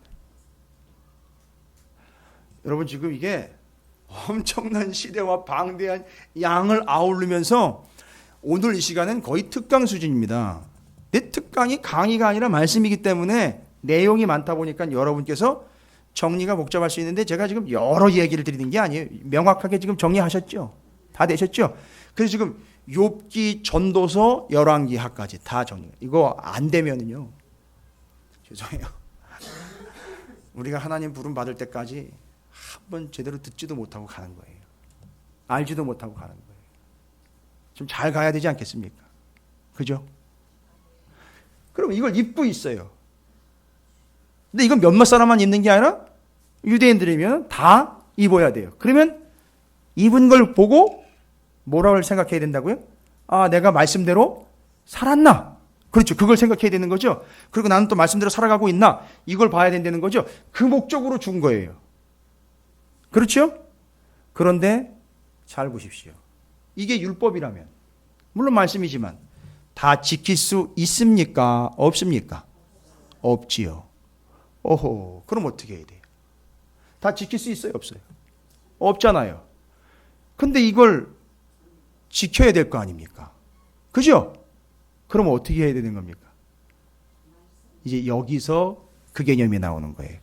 여러분 지금 이게 엄청난 시대와 방대한 양을 아우르면서 오늘 이 시간은 거의 특강 수준입니다. 내 특강이 강의가 아니라 말씀이기 때문에 내용이 많다 보니까 여러분께서 정리가 복잡할 수 있는데 제가 지금 여러 얘기를 드리는 게 아니에요. 명확하게 지금 정리하셨죠? 다 되셨죠? 그래서 지금 욥기, 전도서, 열왕기하까지 다 정리. 이거 안 되면은요. 죄송해요. 우리가 하나님 부름 받을 때까지 한번 제대로 듣지도 못하고 가는 거예요. 알지도 못하고 가는 거예요. 좀 잘 가야 되지 않겠습니까? 그죠? 그럼 이걸 입고 있어요. 근데 이건 몇몇 사람만 입는 게 아니라 유대인들이면 다 입어야 돼요. 그러면 입은 걸 보고 뭐라고 생각해야 된다고요? 아, 내가 말씀대로 살았나? 그렇죠. 그걸 생각해야 되는 거죠. 그리고 나는 또 말씀대로 살아가고 있나? 이걸 봐야 된다는 거죠. 그 목적으로 준 거예요. 그렇죠? 그런데 잘 보십시오. 이게 율법이라면, 물론 말씀이지만 다 지킬 수 있습니까? 없습니까? 없지요. 오호, 그럼 어떻게 해야 돼요? 다 지킬 수 있어요? 없어요? 없잖아요. 근데 이걸 지켜야 될 거 아닙니까? 그죠? 그럼 어떻게 해야 되는 겁니까? 이제 여기서 그 개념이 나오는 거예요.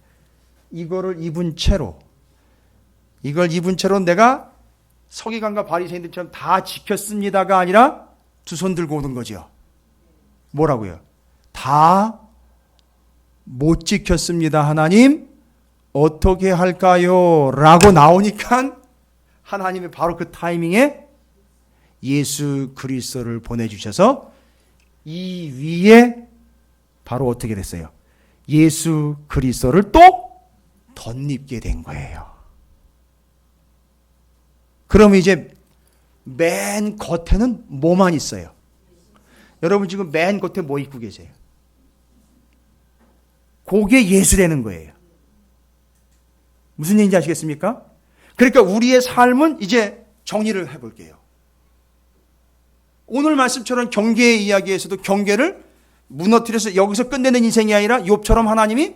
이걸 입은 채로 내가 서기관과 바리새인들처럼 다 지켰습니다가 아니라 두 손 들고 오는 거죠. 뭐라고요? 다 못 지켰습니다. 하나님 어떻게 할까요? 라고 나오니까 하나님이 바로 그 타이밍에 예수 그리스도를 보내주셔서 이 위에 바로 어떻게 됐어요? 예수 그리스도를 또 덧입게 된 거예요. 그럼 이제 맨 겉에는 뭐만 있어요? 여러분 지금 맨 겉에 뭐 입고 계세요? 그게 예수라는 거예요. 무슨 얘기인지 아시겠습니까? 그러니까 우리의 삶은 이제 정리를 해볼게요. 오늘 말씀처럼 경계의 이야기에서도 경계를 무너뜨려서 여기서 끝내는 인생이 아니라 욥처럼 하나님이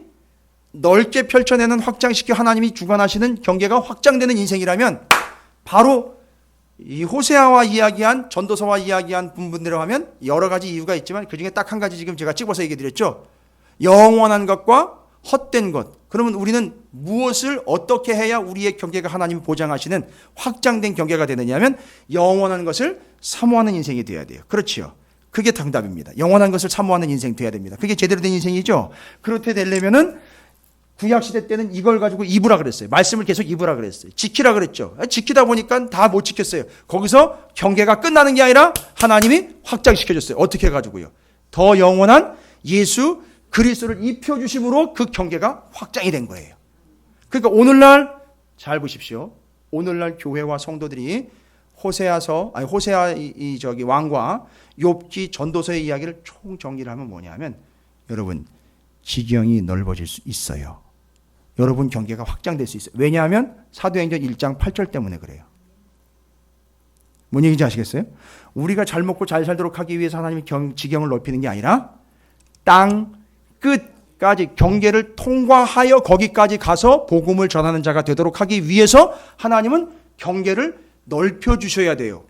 넓게 펼쳐내는 확장시켜 하나님이 주관하시는 경계가 확장되는 인생이라면 바로 이 호세아와 이야기한 전도서와 이야기한 부분대로 하면 여러 가지 이유가 있지만 그중에 딱 한 가지 지금 제가 찍어서 얘기 드렸죠. 영원한 것과 헛된 것. 그러면 우리는 무엇을 어떻게 해야 우리의 경계가 하나님이 보장하시는 확장된 경계가 되느냐면 영원한 것을 사모하는 인생이 되어야 돼요. 그렇지요. 그게 정답입니다. 영원한 것을 사모하는 인생 되어야 됩니다. 그게 제대로 된 인생이죠. 그렇게 되려면은 구약시대 때는 이걸 가지고 입으라 그랬어요. 말씀을 계속 입으라 그랬어요. 지키라 그랬죠. 지키다 보니까 다 못 지켰어요. 거기서 경계가 끝나는 게 아니라 하나님이 확장시켜줬어요. 어떻게 해가지고요? 더 영원한 예수 그리스도를 입혀주심으로 그 경계가 확장이 된 거예요. 그러니까 오늘날 잘 보십시오. 오늘날 교회와 성도들이 호세아 왕과 욥기 전도서의 이야기를 총 정리를 하면 뭐냐면 여러분 지경이 넓어질 수 있어요. 여러분 경계가 확장될 수 있어요. 왜냐하면 사도행전 1장 8절 때문에 그래요. 뭔 얘기인지 아시겠어요? 우리가 잘 먹고 잘 살도록 하기 위해서 하나님이 지경을 넓히는 게 아니라 땅 끝까지 경계를 통과하여 거기까지 가서 복음을 전하는 자가 되도록 하기 위해서 하나님은 경계를 넓혀주셔야 돼요.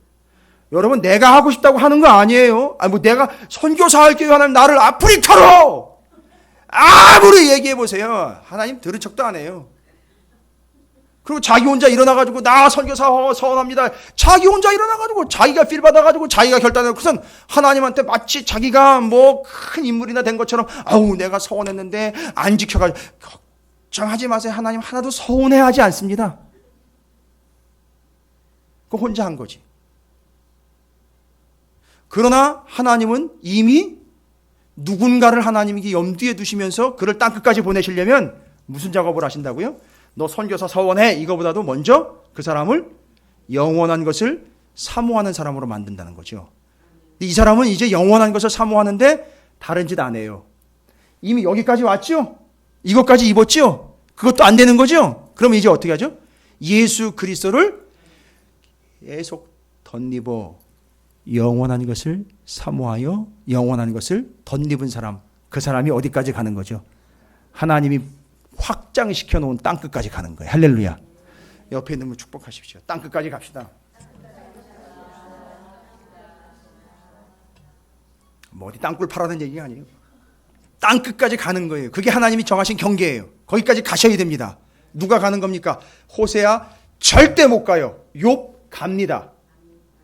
여러분 내가 하고 싶다고 하는 거 아니에요. 내가 선교사 할게요. 하나님 나를 아프리카로 아무리 얘기해 보세요. 하나님 들은 척도 안 해요. 그리고 자기 혼자 일어나가지고 나 선교사 서원합니다. 자기 혼자 일어나가지고 자기가 필 받아가지고 자기가 결단해놓고선 하나님한테 마치 자기가 뭐 큰 인물이나 된 것처럼 아우 내가 서원했는데 안 지켜가지고 걱정하지 마세요. 하나님 하나도 서운해하지 않습니다. 그거 혼자 한 거지. 그러나 하나님은 이미 누군가를 하나님이 염두에 두시면서 그를 땅끝까지 보내시려면 무슨 작업을 하신다고요? 너 선교사 서원해. 이거보다도 먼저 그 사람을 영원한 것을 사모하는 사람으로 만든다는 거죠. 이 사람은 이제 영원한 것을 사모하는데 다른 짓 안 해요. 이미 여기까지 왔죠? 이것까지 입었죠? 그것도 안 되는 거죠? 그럼 이제 어떻게 하죠? 예수 그리스도를 계속 덧입어 영원한 것을 사모하여 영원한 것을 덧입은 사람, 그 사람이 어디까지 가는 거죠? 하나님이 확장시켜 놓은 땅끝까지 가는 거예요. 할렐루야. 옆에 있는 분 축복하십시오. 땅끝까지 갑시다. 뭐 어디 땅굴 파라는 얘기가 아니에요. 땅 끝까지 가는 거예요. 그게 하나님이 정하신 경계예요. 거기까지 가셔야 됩니다. 누가 가는 겁니까? 호세아 절대 못 가요. 욥 갑니다.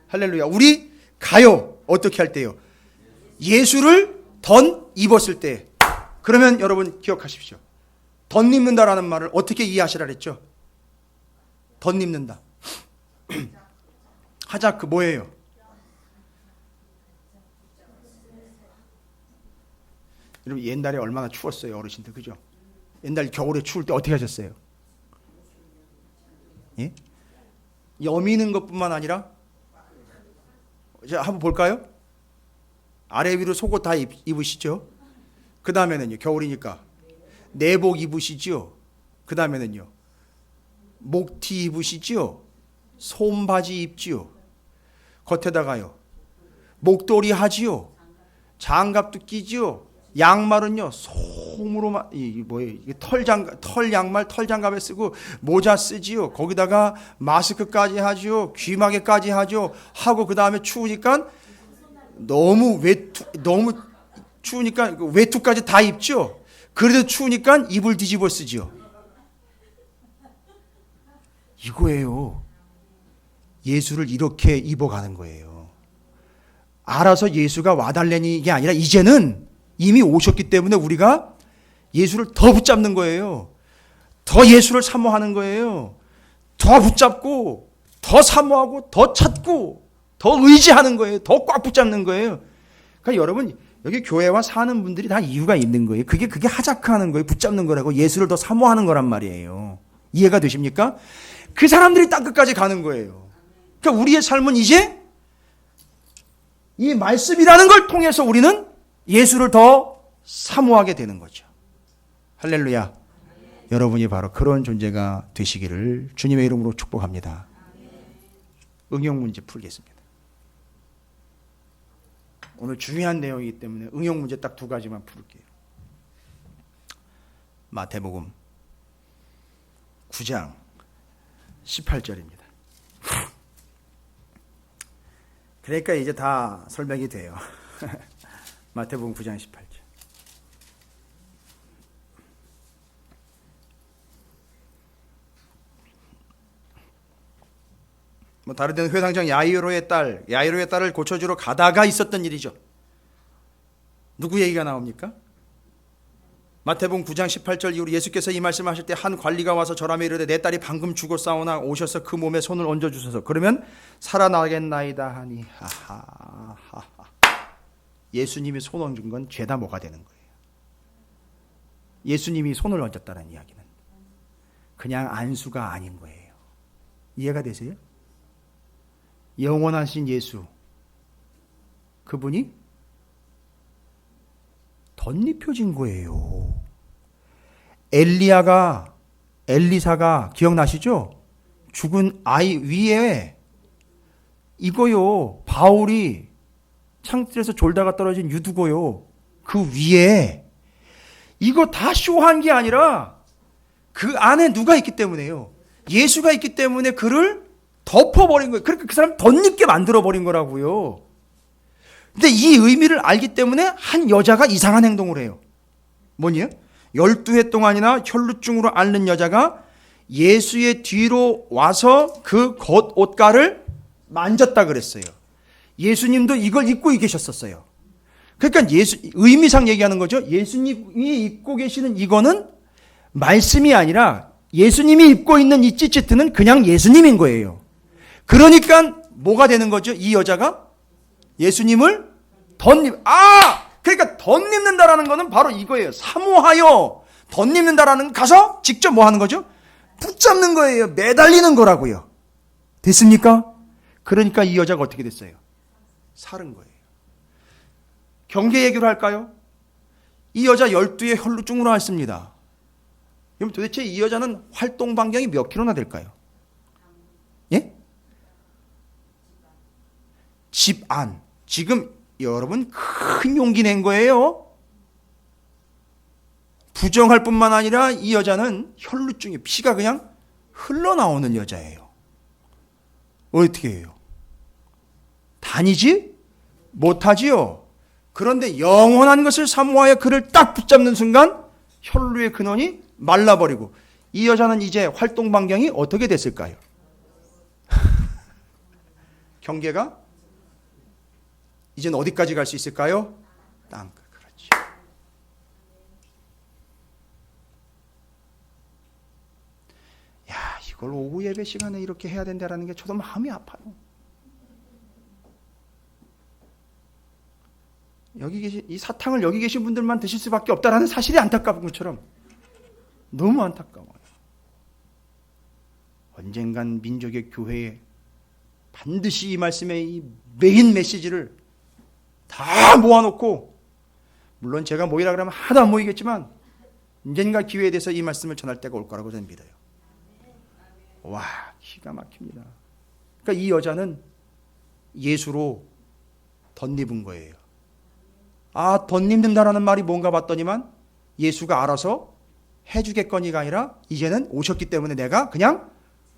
할렐루야. 우리 가요. 어떻게 할 때요? 예수를 덧 입었을 때. 그러면 여러분 기억하십시오. 덧입는다라는 말을 어떻게 이해하시라 그랬죠? 덧입는다. 하자크 뭐예요? 여러분 옛날에 얼마나 추웠어요, 어르신들, 그죠? 옛날 겨울에 추울 때 어떻게 하셨어요? 예? 여미는 것뿐만 아니라, 자 한번 볼까요? 아래 위로 속옷 다 입으시죠? 그 다음에는요, 겨울이니까 내복 입으시죠? 그 다음에는요, 목티 입으시죠? 솜바지 입지요? 겉에다가요, 목도리 하지요? 장갑도 끼지요? 양말은요, 솜으로만, 털 양말, 털 장갑에 쓰고 모자 쓰지요. 거기다가 마스크까지 하지요. 귀마개까지 하죠. 하고 그 다음에 추우니까 너무 추우니까 외투까지 다 입죠. 그래도 추우니까 이불 뒤집어 쓰지요. 이거예요. 예수를 이렇게 입어가는 거예요. 알아서 예수가 와달라는 게 아니라 이제는 이미 오셨기 때문에 우리가 예수를 더 붙잡는 거예요. 더 예수를 사모하는 거예요. 더 붙잡고 더 사모하고 더 찾고 더 의지하는 거예요. 더 꽉 붙잡는 거예요. 그러니까 여러분 여기 교회와 사는 분들이 다 이유가 있는 거예요. 그게 하자크하는 거예요. 붙잡는 거라고. 예수를 더 사모하는 거란 말이에요. 이해가 되십니까? 그 사람들이 땅끝까지 가는 거예요. 그러니까 우리의 삶은 이제 이 말씀이라는 걸 통해서 우리는 예수를 더 사모하게 되는 거죠. 할렐루야. 여러분이 바로 그런 존재가 되시기를 주님의 이름으로 축복합니다. 응용 문제 풀겠습니다. 오늘 중요한 내용이기 때문에 응용 문제 딱 두 가지만 풀게요. 마태복음 9장 18절입니다. 그러니까 이제 다 설명이 돼요. 마태복음 9장 18절. 뭐 다른 데는 회당장 야이로의 딸을 고쳐주러 가다가 있었던 일이죠. 누구 얘기가 나옵니까? 마태복음 9장 18절 이후로 예수께서 이 말씀하실 때 한 관리가 와서 절하며 이르되 내 딸이 방금 죽었사오나 오셔서 그 몸에 손을 얹어 주소서. 그러면 살아나겠나이다 하니 하하하하. 예수님이 손 얹은 건 죄다 뭐가 되는 거예요. 예수님이 손을 얹었다는 이야기는 그냥 안수가 아닌 거예요. 이해가 되세요? 영원하신 예수, 그분이 덧입혀진 거예요. 엘리사가 기억나시죠? 죽은 아이 위에 이거요, 바울이 창틀에서 졸다가 떨어진 유두고요, 그 위에 이거 다 쇼한 게 아니라 그 안에 누가 있기 때문에요. 예수가 있기 때문에 그를 덮어버린 거예요. 그러니까 그 사람 덧입게 만들어버린 거라고요. 근데 이 의미를 알기 때문에 한 여자가 이상한 행동을 해요. 뭐냐? 12해 동안이나 혈루증으로 앓는 여자가 예수의 뒤로 와서 그 겉옷가를 만졌다 그랬어요. 예수님도 이걸 입고 계셨었어요. 그러니까 의미상 얘기하는 거죠. 예수님이 입고 계시는 이거는 말씀이 아니라 예수님이 입고 있는 이 찌찌트는 그냥 예수님인 거예요. 그러니까 뭐가 되는 거죠? 이 여자가 예수님을 그러니까 덧입는다라는 거는 바로 이거예요. 사모하여 덧입는다라는 가서 직접 뭐 하는 거죠? 붙잡는 거예요. 매달리는 거라고요. 됐습니까? 그러니까 이 여자가 어떻게 됐어요? 살은 거예요. 경계 얘기를 할까요? 이 여자 12의 혈루증으로 앓습니다. 그럼 도대체 이 여자는 활동 반경이 몇 킬로나 될까요? 예? 집 안. 지금 여러분 큰 용기 낸 거예요. 부정할 뿐만 아니라 이 여자는 혈루증이 피가 그냥 흘러나오는 여자예요. 어떻게 해요? 다니지 못하지요. 그런데 영원한 것을 사모하여 그를 딱 붙잡는 순간 혈루의 근원이 말라버리고 이 여자는 이제 활동 반경이 어떻게 됐을까요? 경계가 이제는 어디까지 갈 수 있을까요? 땅끝. 그렇지. 야, 이걸 오후 예배 시간에 이렇게 해야 된다라는 게 저도 마음이 아파요. 여기 계신 이 사탕을 여기 계신 분들만 드실 수밖에 없다라는 사실이 안타까운 것처럼 너무 안타까워요. 언젠간 민족의 교회에 반드시 이 말씀의 이 메인 메시지를 다 모아놓고, 물론 제가 모이라 그러면 하나도 안 모이겠지만 언젠가 기회에 대해서 이 말씀을 전할 때가 올 거라고 저는 믿어요. 와, 기가 막힙니다. 그러니까 이 여자는 예수로 덧입은 거예요. 아, 덧입는다라는 말이 뭔가 봤더니만 예수가 알아서 해주겠거니가 아니라 이제는 오셨기 때문에 내가 그냥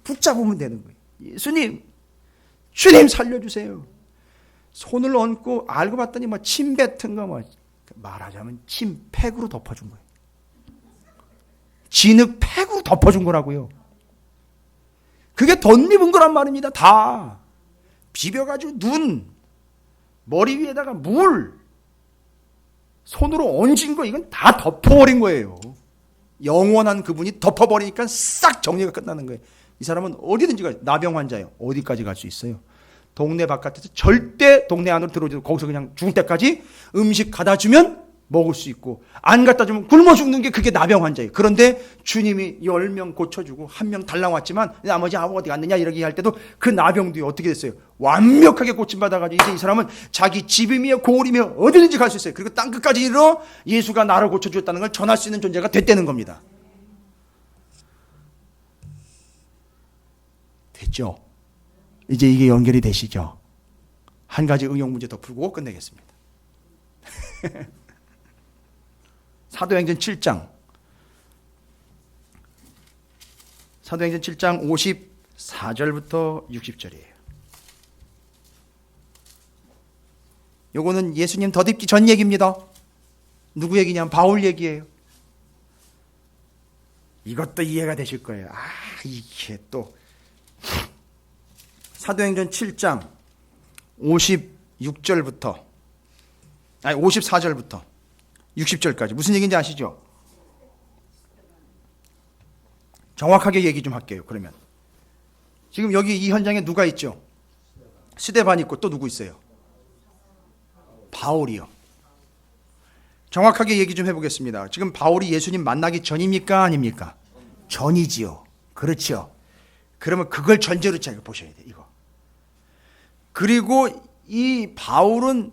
붙잡으면 되는 거예요. 예수님, 주님 살려주세요. 손을 얹고 알고 봤더니 뭐 침 뱉은 거 뭐 말하자면 침팩으로 덮어준 거예요. 진흙팩으로 덮어준 거라고요. 그게 덧입은 거란 말입니다. 다 비벼가지고 눈, 머리 위에다가 물, 손으로 얹은 거 이건 다 덮어버린 거예요. 영원한 그분이 덮어버리니까 싹 정리가 끝나는 거예요. 이 사람은 어디든지 가요. 나병 환자예요. 어디까지 갈 수 있어요? 동네 바깥에서 절대 동네 안으로 들어오지, 거기서 그냥 죽을 때까지 음식 갖다 주면 먹을 수 있고, 안 갖다 주면 굶어 죽는 게 그게 나병 환자예요. 그런데 주님이 10명 고쳐주고 1명 달랑 왔지만 나머지 아무 어디 갔느냐 이렇게 할 때도 그 나병도 어떻게 됐어요? 완벽하게 고침받아가지고 이제 이 사람은 자기 집이며 고을이며 어디든지 갈 수 있어요. 그리고 땅끝까지 이르러 예수가 나를 고쳐주었다는 걸 전할 수 있는 존재가 됐다는 겁니다. 됐죠? 이제 이게 연결이 되시죠? 한 가지 응용 문제 더 풀고 끝내겠습니다. 사도행전 7장 54절부터 60절이에요. 요거는 예수님 덧입기 전 얘기입니다. 누구 얘기냐면 바울 얘기예요. 이것도 이해가 되실 거예요. 아, 이게 또 사도행전 7장 56절부터 54절부터 60절까지 무슨 얘기인지 아시죠? 정확하게 얘기 좀 할게요. 그러면 지금 여기 이 현장에 누가 있죠? 스데반 있고 또 누구 있어요? 바울이요. 정확하게 얘기 좀 해보겠습니다. 지금 바울이 예수님 만나기 전입니까? 아닙니까? 전이지요. 그렇죠. 그러면 그걸 전제로 잘 보셔야 돼요. 이거. 그리고 이 바울은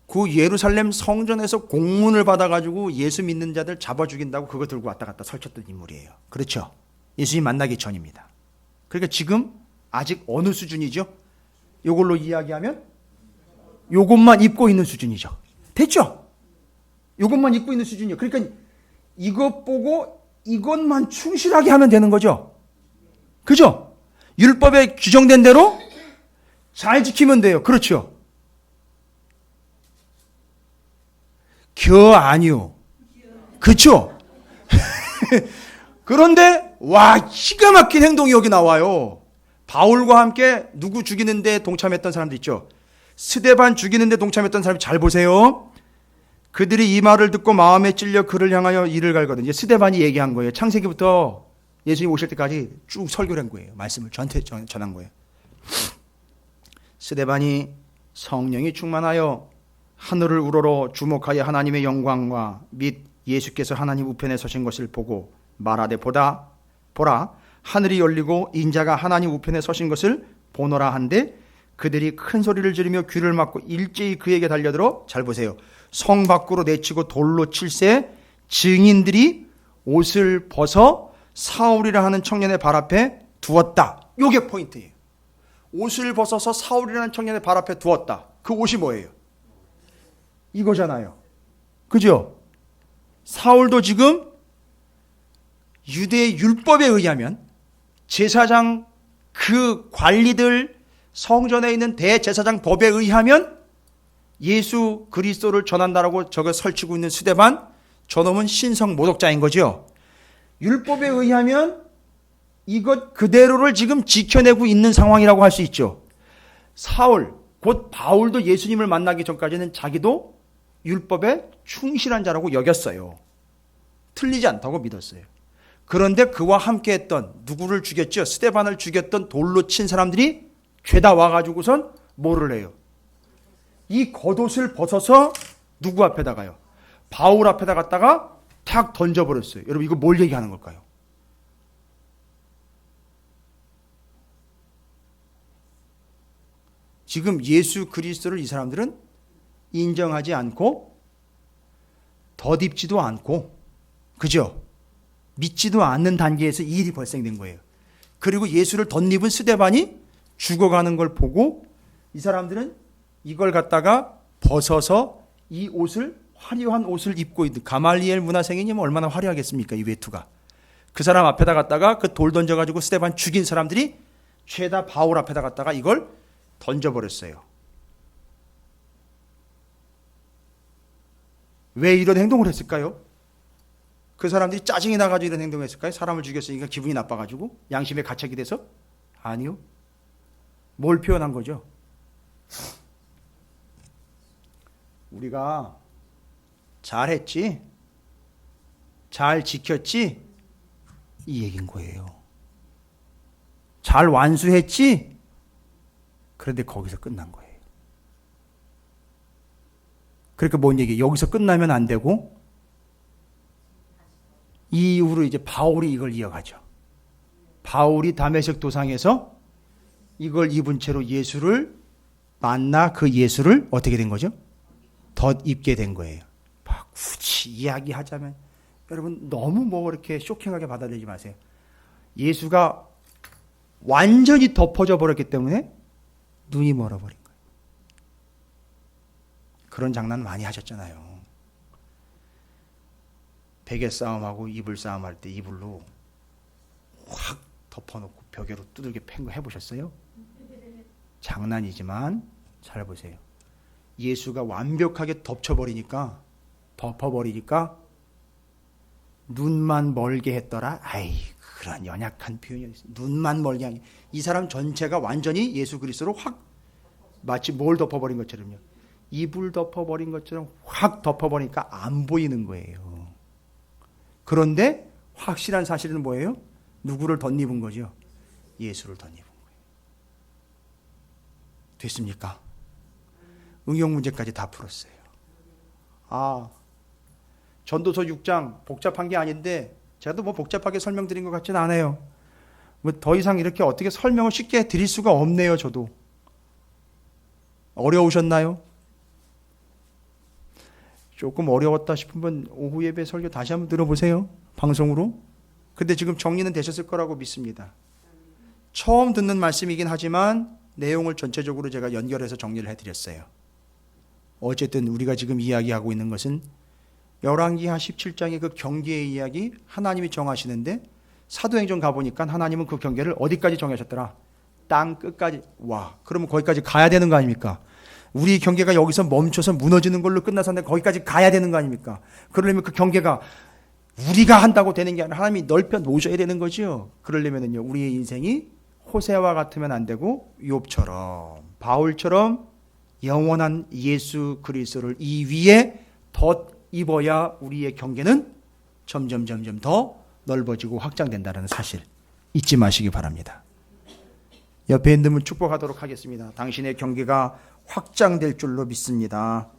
그 예루살렘 성전에서 공문을 받아가지고 예수 믿는 자들 잡아 죽인다고 그거 들고 왔다 갔다 설쳤던 인물이에요. 그렇죠. 예수님 만나기 전입니다. 그러니까 지금 아직 어느 수준이죠? 이걸로 이야기하면 이것만 입고 있는 수준이죠. 됐죠? 이것만 입고 있는 수준이요. 그러니까 이것 보고 이것만 충실하게 하면 되는 거죠. 그죠? 율법에 규정된 대로 잘 지키면 돼요. 그렇죠? 아니요. 그렇죠? 그런데 와, 기가 막힌 행동이 여기 나와요. 바울과 함께 누구 죽이는데 동참했던 사람들 있죠. 스데반 죽이는데 동참했던 사람 잘 보세요. 그들이 이 말을 듣고 마음에 찔려 그를 향하여 이를 갈거든요. 스데반이 얘기한 거예요. 창세기부터 예수님 오실 때까지 쭉 설교를 한 거예요. 말씀을 저한테 전한 거예요. 스데반이 성령이 충만하여 하늘을 우러러 주목하여 하나님의 영광과 및 예수께서 하나님 우편에 서신 것을 보고 말하되 보라 하늘이 열리고 인자가 하나님 우편에 서신 것을 보노라 한데 그들이 큰 소리를 지르며 귀를 막고 일제히 그에게 달려들어, 잘 보세요, 성 밖으로 내치고 돌로 칠세 증인들이 옷을 벗어 사울이라 하는 청년의 발 앞에 두었다. 요게 포인트예요. 옷을 벗어서 사울이라는 청년의 발 앞에 두었다. 그 옷이 뭐예요? 이거잖아요. 그죠? 사울도 지금 유대의 율법에 의하면 제사장 그 관리들 성전에 있는 대제사장 법에 의하면 예수 그리스도를 전한다라고 저거 설치고 있는 스데반, 저놈은 신성 모독자인 거죠. 율법에 의하면 이것 그대로를 지금 지켜내고 있는 상황이라고 할 수 있죠. 사울, 곧 바울도 예수님을 만나기 전까지는 자기도 율법에 충실한 자라고 여겼어요. 틀리지 않다고 믿었어요. 그런데 그와 함께 했던, 누구를 죽였죠? 스데반을 죽였던 돌로 친 사람들이 죄다 와가지고선 뭐를 해요? 이 겉옷을 벗어서 누구 앞에다가요? 바울 앞에다 갖다가 탁 던져버렸어요. 여러분, 이거 뭘 얘기하는 걸까요? 지금 예수 그리스도를 이 사람들은 인정하지 않고 덧입지도 않고, 그죠? 믿지도 않는 단계에서 이 일이 발생된 거예요. 그리고 예수를 덧입은 스데반이 죽어가는 걸 보고 이 사람들은 이걸 갖다가 벗어서 이 옷을, 화려한 옷을 입고 있는, 가말리엘 문화생이면 얼마나 화려하겠습니까? 이 외투가. 그 사람 앞에다 갖다가 그 돌 던져가지고 스데반 죽인 사람들이 죄다 바울 앞에다 갖다가 이걸 던져버렸어요. 왜 이런 행동을 했을까요? 그 사람들이 짜증이 나가지고 이런 행동을 했을까요? 사람을 죽였으니까 기분이 나빠가지고 양심에 가책이 돼서? 아니요. 뭘 표현한 거죠? 우리가 잘했지? 잘 지켰지? 이 얘기인 거예요. 잘 완수했지? 그런데 거기서 끝난 거예요. 그러니까 뭔 얘기예요? 여기서 끝나면 안 되고 이후로 이제 바울이 이걸 이어가죠. 바울이 다메섹 도상에서 이걸 입은 채로 예수를 만나 그 예수를 어떻게 된 거죠? 덧입게 된 거예요. 굳이 이야기하자면 여러분 너무 뭐 그렇게 쇼킹하게 받아들이지 마세요. 예수가 완전히 덮어져 버렸기 때문에 눈이 멀어버린 거예요. 그런 장난 많이 하셨잖아요. 베개 싸움하고 이불 싸움할 때 이불로 확 덮어놓고 벽에로 두들겨 팬 거 해보셨어요? 장난이지만 잘 보세요. 예수가 완벽하게 덮어버리니까 눈만 멀게 했더라. 아이, 그런 연약한 표현이 있어요. 눈만 멀게 하니 이 사람 전체가 완전히 예수 그리스도로 확, 마치 뭘 덮어버린 것처럼요. 이불 덮어버린 것처럼 확 덮어버리니까 안 보이는 거예요. 그런데 확실한 사실은 뭐예요? 누구를 덧입은 거죠? 예수를 덧입은 거예요. 됐습니까? 응용 문제까지 다 풀었어요. 전도서 6장 복잡한 게 아닌데 제가 뭐 복잡하게 설명드린 것 같지는 않아요. 뭐 더 이상 이렇게 어떻게 설명을 쉽게 드릴 수가 없네요. 저도. 어려우셨나요? 조금 어려웠다 싶으면 오후 예배 설교 다시 한번 들어보세요. 방송으로. 근데 지금 정리는 되셨을 거라고 믿습니다. 처음 듣는 말씀이긴 하지만 내용을 전체적으로 제가 연결해서 정리를 해드렸어요. 어쨌든 우리가 지금 이야기하고 있는 것은 열왕기하 17장의 그 경계의 이야기, 하나님이 정하시는데 사도행전 가보니까 하나님은 그 경계를 어디까지 정하셨더라? 땅 끝까지. 와, 그러면 거기까지 가야 되는 거 아닙니까? 우리 경계가 여기서 멈춰서 무너지는 걸로 끝나서는데 거기까지 가야 되는 거 아닙니까? 그러려면 그 경계가 우리가 한다고 되는 게 아니라 하나님이 넓혀 놓으셔야 되는 거죠. 그러려면요, 우리의 인생이 호세와 같으면 안 되고 욥처럼, 바울처럼 영원한 예수 그리스도를 이 위에 덧입어야 우리의 경계는 점점 더 넓어지고 확장된다는 사실 잊지 마시기 바랍니다. 옆에 있는 분 축복하도록 하겠습니다. 당신의 경계가 확장될 줄로 믿습니다.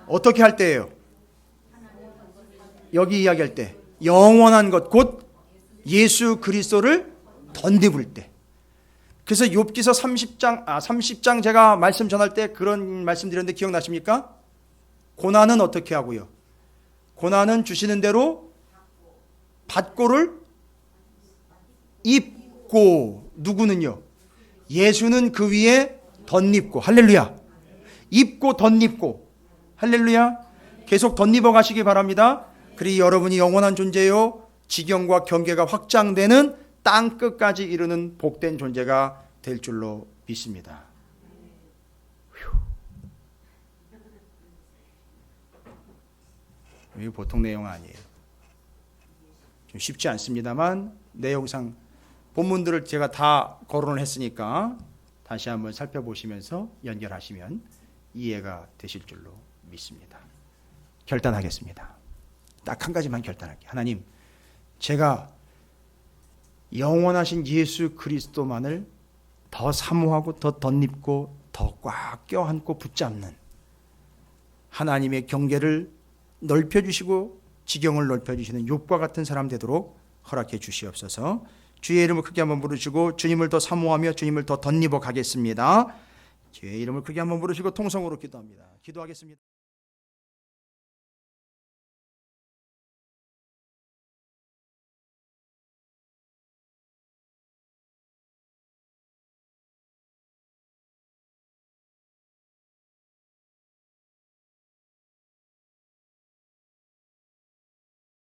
어떻게 할 때예요? 여기 이야기할 때 영원한 것 곧 예수 그리스도를 덧입을 때. 그래서 욥기서 30장 제가 말씀 전할 때 그런 말씀 드렸는데 기억나십니까? 고난은 어떻게 하고요? 고난은 주시는 대로 받고를 입고, 누구는요? 예수는 그 위에 덧입고, 할렐루야. 입고 덧입고, 할렐루야. 계속 덧입어 가시기 바랍니다. 그리 여러분이 영원한 존재요, 지경과 경계가 확장되는 땅 끝까지 이르는 복된 존재가 될 줄로 믿습니다. 이게 보통 내용 아니에요. 좀 쉽지 않습니다만 내용상 본문들을 제가 다 거론을 했으니까 다시 한번 살펴보시면서 연결하시면 이해가 되실 줄로 믿습니다. 결단하겠습니다. 딱 한 가지만 결단할게요. 하나님, 제가 영원하신 예수 그리스도만을 더 사모하고 더 덧입고 더 꽉 껴안고 붙잡는 하나님의 경계를 넓혀주시고 지경을 넓혀주시는 욥과 같은 사람 되도록 허락해 주시옵소서. 주의 이름을 크게 한번 부르시고 주님을 더 사모하며 주님을 더 덧입어 가겠습니다. 주의 이름을 크게 한번 부르시고 통성으로 기도합니다. 기도하겠습니다.